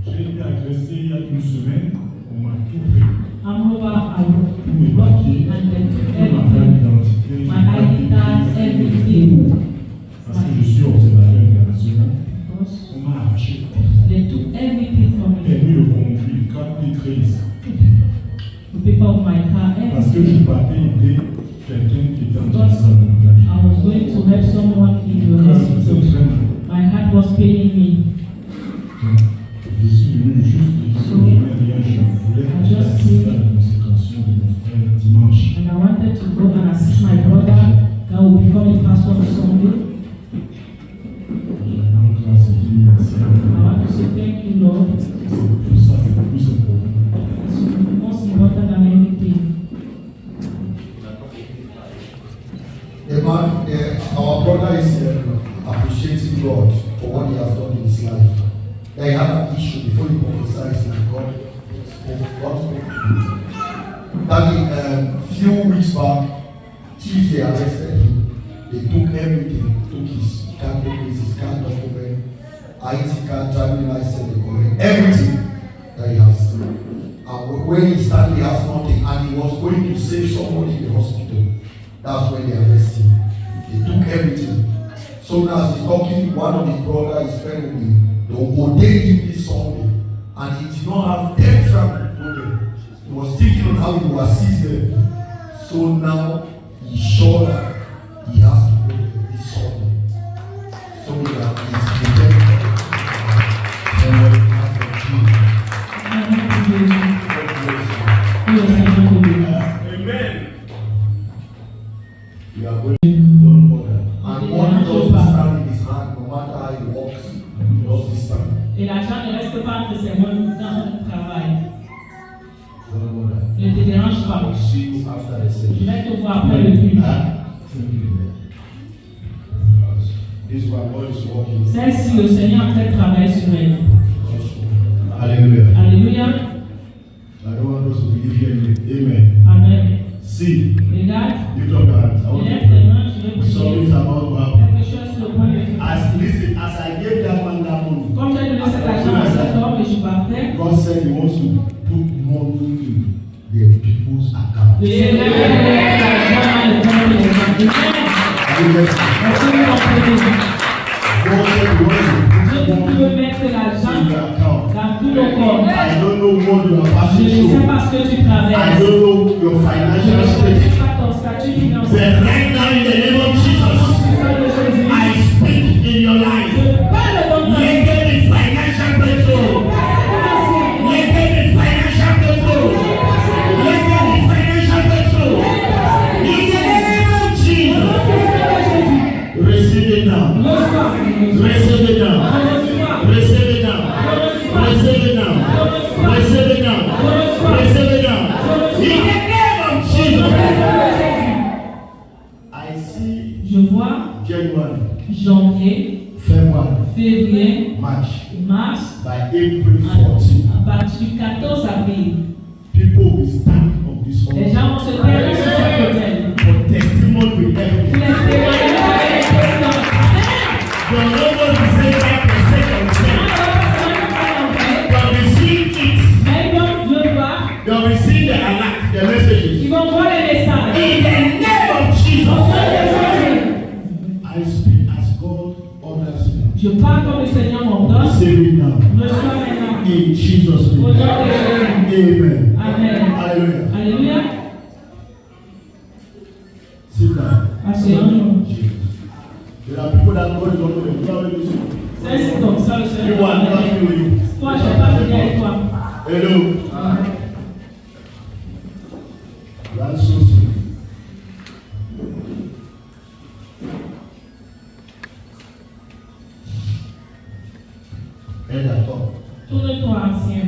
J'ai été agressé il y a une semaine. On m'a tout pris. I'm over a Tous mes rock papiers, and then toute ma carte everything. d'identité, My ID card, everything. parce que je suis observateur international. Because On m'a arraché. they took everything from me. Permis de conduire, carte maîtrise. The paper of my car, Parce que everything. je partais aider quelqu'un qui était en Because désavantage. I was going to help someone in the Quand ce hospital. train aujourd'hui, comme les pasteurs sont venus. Grâce à Dieu, merci. I want to say thank you, Lord. Tout ça, c'est le plus important. It's most important than anything. Our brother is appreciating God for what he has done in his life. Then he had an issue before he prophesied, and God spoke to him. That few weeks back, Tuesday arrested him. They took everything, took his card papers, his card document, IT card, driving license, they collect everything that he has. And when he started, he has nothing, and he was going to save somebody in the hospital. That's when they arrested him. They took everything. So now as he's talking, one of his brothers, his friend with me, they ordained him this Sunday, and he did not have 10 francs to go there. He was thinking on how he will assist them. So now he's sure that he has to go there this Sunday. So that he's prepared Amen. you are going don't bother. And one doesn't stand in his hand, no matter how he walks, he doesn't stand. Et l'argent ne reste pas entre ses mains dans le travail. Don't bother. Ne te dérange pas. I'll see you after the Je session. vais te voir après le culte. This one God is working. Celle-ci, le Seigneur est en train de travailler sur elle. Hallelujah. Alléluia. I don't want us to believe here. Amen. Amen. See, Regarde. lift up your hands. I want Lève tes mains, je vais to something prier. is about to happen. Quelque chose sur le point de faire. Listen, as I gave that man that money, Comme j'ai donné cet argent à cet homme et je partais, God said He wants to put money in the people's account. le Seigneur a donné l'argent dans le compte des gens. Amen. Est-ce que vous comprenez? God said He wants to Dieu put veut money mettre l'argent in your account. dans tous nos comptes. I don't know what you are Je passing ne sais through. pas ce que tu I traverses. don't know your Je ne financial sais status. pas ton statut financier. But right now, in the name of Jesus, Sang de Jésus. I speak in your life. Je parle de ton Let vie. there be financial breakthrough. Let there be financial breakthrough. Let there be financial breakthrough. In the name of Jesus. Receive it now. Receive it now. Receive it now. Receive it now. Receive it now. Receive it now. In the name of Jesus. I see Je vois January, janvier, February, février, March. mars, By April 14, à partir du 14 avril. people will stand on this Les altar gens vont se tenir sur cette autel. for testimony with Pour evidence. les témoignages avec les présidents. Your Lord will say that for second time. They'll receive it. Mais ils vont le voir. They'll receive the alert, the messages. Ils vont voir les messages. In the name of Au Jesus. nom de Jésus. I speak as God orders me. Je parle comme le Seigneur m'ordonne. Receive it now. Reçois maintenant. In Jesus' Au nom name. de Jésus. Amen. Amen. Hallelujah. Alléluia. Sit down. Asseyons-nous. There are people that God is not going to already listen. C'est comme ça le You Seigneur. are never feel you. Toi, je ne vais pas venir avec toi. Hello. That's so sweet. Aide à toi. Tourne-toi, ancien.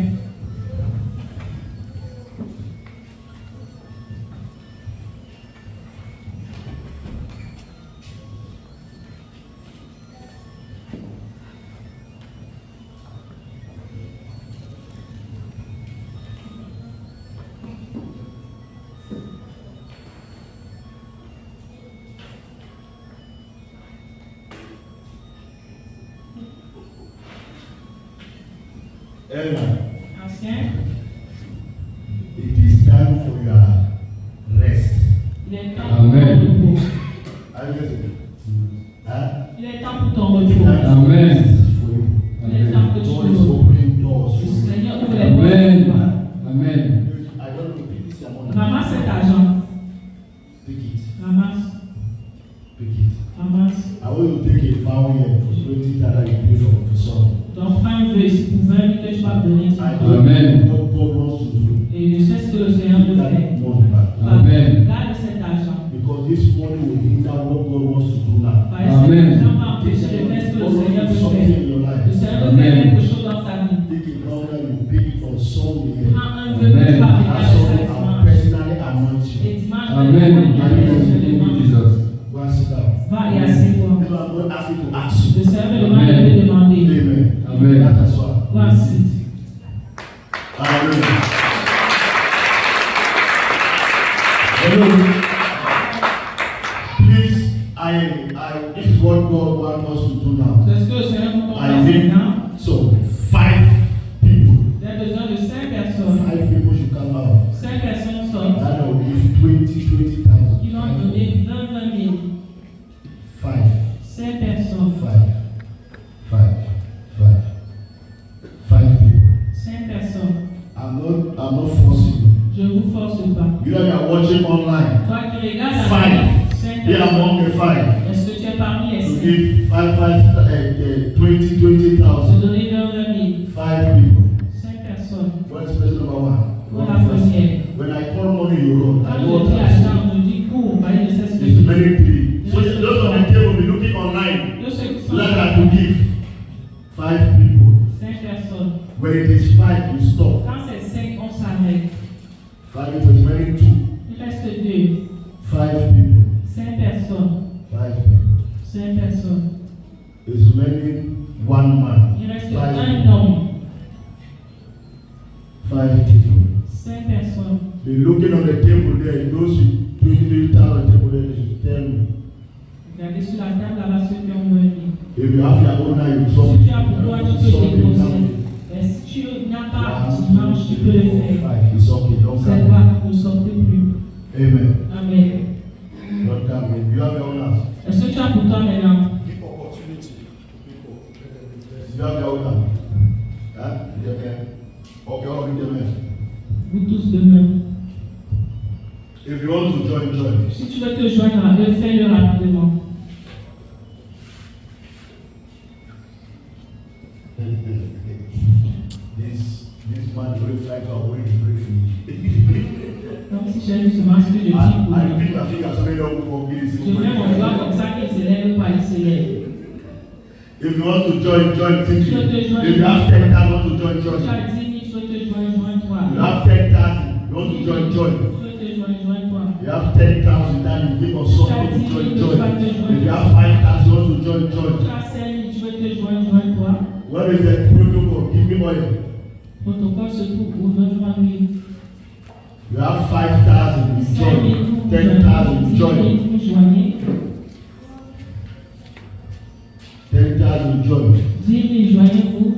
Amen. Ancien. It is time for your rest. Il est temps pour ton repos. Are you listening? Huh? Il est temps pour ton repos. Time Amen. for you. Il est temps que tu God is te reposes. opening doors for Le you. Seigneur ouvre les portes. Amen. Amen. I don't know, pick this amount. Ramasse cet argent. Pick it. Ramasse. Pick it. Ramasse. I want you to take a vow here for 20 you pay for the son. Donc, prends un vœu ici pour 20 000 que tu vas donner. I don't Amen. know what God wants to do. Et je sais ce que le Seigneur veut That faire. money back. Amen. Garde cet argent. Because this money will hinder what God Et dimanche, Amen. Jesus. Go and sit down. va et assieds-toi. This one God ask you to ask. Le Seigneur me demande de te demander. Amen. Amen. That is why. Go and sit. Hallelujah. Hello. Please, this is what God wants us to do now. C'est ce que le Seigneur nous I demande need maintenant. so 5 people. J'ai besoin de 5 personnes. 5 people should come out. 5 personnes sortent. That will give 20,000. Qui vont donner 20 000. 5. 5 personnes. 5 people. 5 personnes. I'm not forcing you. Je ne vous force pas. You know you are watching online. Toi qui regardes la 5. 5 They are personnes. among the 5. Est-ce que tu es parmi les To 5? give 20,000. Je donner 20 000. 5 people. 5 personnes. What is person number 1? Pour la première. When I call money, you run. I Quand know je what dis I'm argent, saying. je dis cours. Voyez, c'est ce que It's je dis. many three. So those on the table will be looking online. Tous ceux qui sont Like I to give 5 people. 5 personnes. When it is 5, you stop. Quand c'est 5, on s'arrête. 5 people is very 2. Il reste 2. 5 people. 5 personnes. 5 people. 5 personnes. Is remaining 1 man. Il reste 5 un people. homme. 5 people. 5 personnes. Be looking on the table there. Those with 20,000 table there, they should tell me. Regardez sur la table là-bas ceux qui ont 20 000. If you have your own now, you drop Si tu as pour toi, tu peux something déposer. down. Mais si tu n'as pas dimanche, tu peux le faire. It's okay, don't C'est come. pas, ne sortez plus. Amen. Amen. Don't come in. You have your own house. Est-ce que tu as pour toi maintenant? Give opportunity to people. You have your own house. Huh? Amen. Okay, all of them. Vous tous demain. If you want to join, join. Si tu veux te joindre à eux, fais-le rapidement. This man will fly to a way to pray for me. Donc si j'ai justement ce que je dis pour I lui. repeat my fingers so many of you give this. Je mets mon doigt comme ça qu'il se lève pas, il se lève. If you want to join, join. Tu veux te joindre. If you have 10,000 to join, Tu join. as 10 000, tu veux te joindre, joins-toi. You have 10,000. You want to join, join. Tu veux te joindre, joins-toi. You have 10,000 that you give us something to join, join. If you have 5,000, you want to join, Tu join. as 5 000, tu veux te joindre, joins-toi. What is the protocol? Give me oil. Protocole se trouve où? Donne-moi l'huile. You have 5,000, you 5 000, join. vous 10,000, you join. vous joignez. 10,000, you join. 10 000, joignez-vous.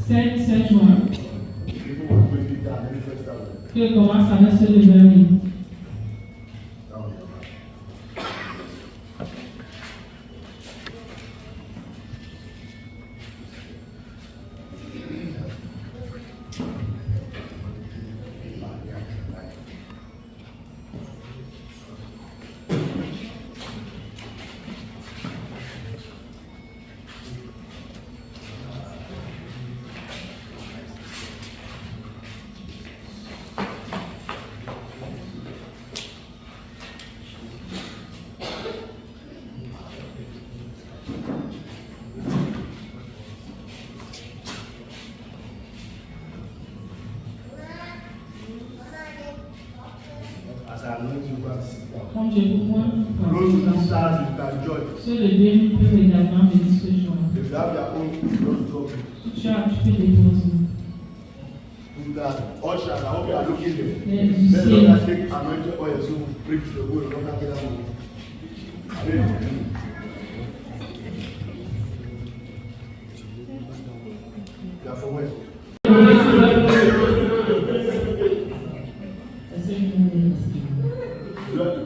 C'est juin. Que commence avec ce lever. Quand je vous vois, ceux de Dieu peuvent également venir se joindre. Si tu as, tu peux déposer. Les musiciens,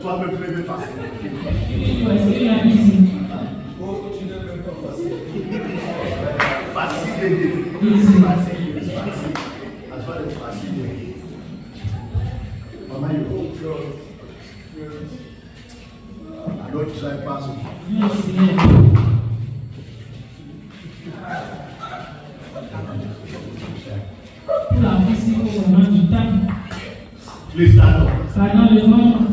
Toi, me plaider facile. est-ce qu'il y a ici? Oh, tu n'es même pas facile. Facile. Ici. Facile. As far as facile. Mama, you I don't try pass. Merci. Pour la physique, il faut vraiment du temps. Please stand up. Pardon le nom.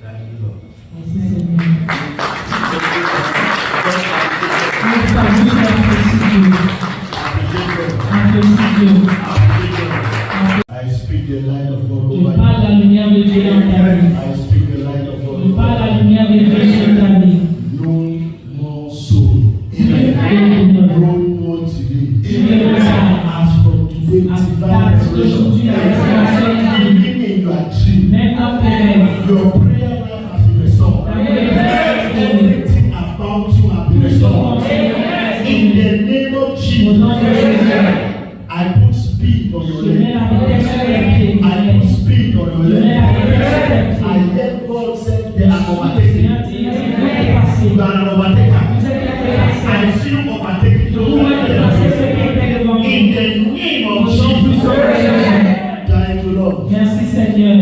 Thank you, Lord. I speak the light of God over Je parle la lumière de Dieu dans ta vie. I speak the light of God Je parle la over lumière de Dieu sur ta vie. No more soul. No more today. As from today, divine restoration. Even in your dream, Maintenant, Père, your prayer life has been restored. Everything about you has been restored. In the name of au Jesus, nom de Jésus, I put speed on your je mets leg. la vitesse sur les pieds. I put speed on your Je mets la leg. vitesse sur les pieds. I let God say they are overtaking. Seigneur, tu es passé. You are an overtaker. Vous êtes dépassé. I feel overtaking Vous those êtes dépassé ce qui était devant vous. in the name Au of nom puissant de Jesus. Jésus. Thank you, Lord. Merci Seigneur.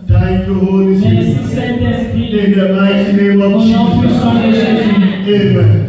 Thank you, Holy Merci Spirit. Saint-Esprit. In the mighty name Au of nom puissant de Jesus. Jésus. Amen.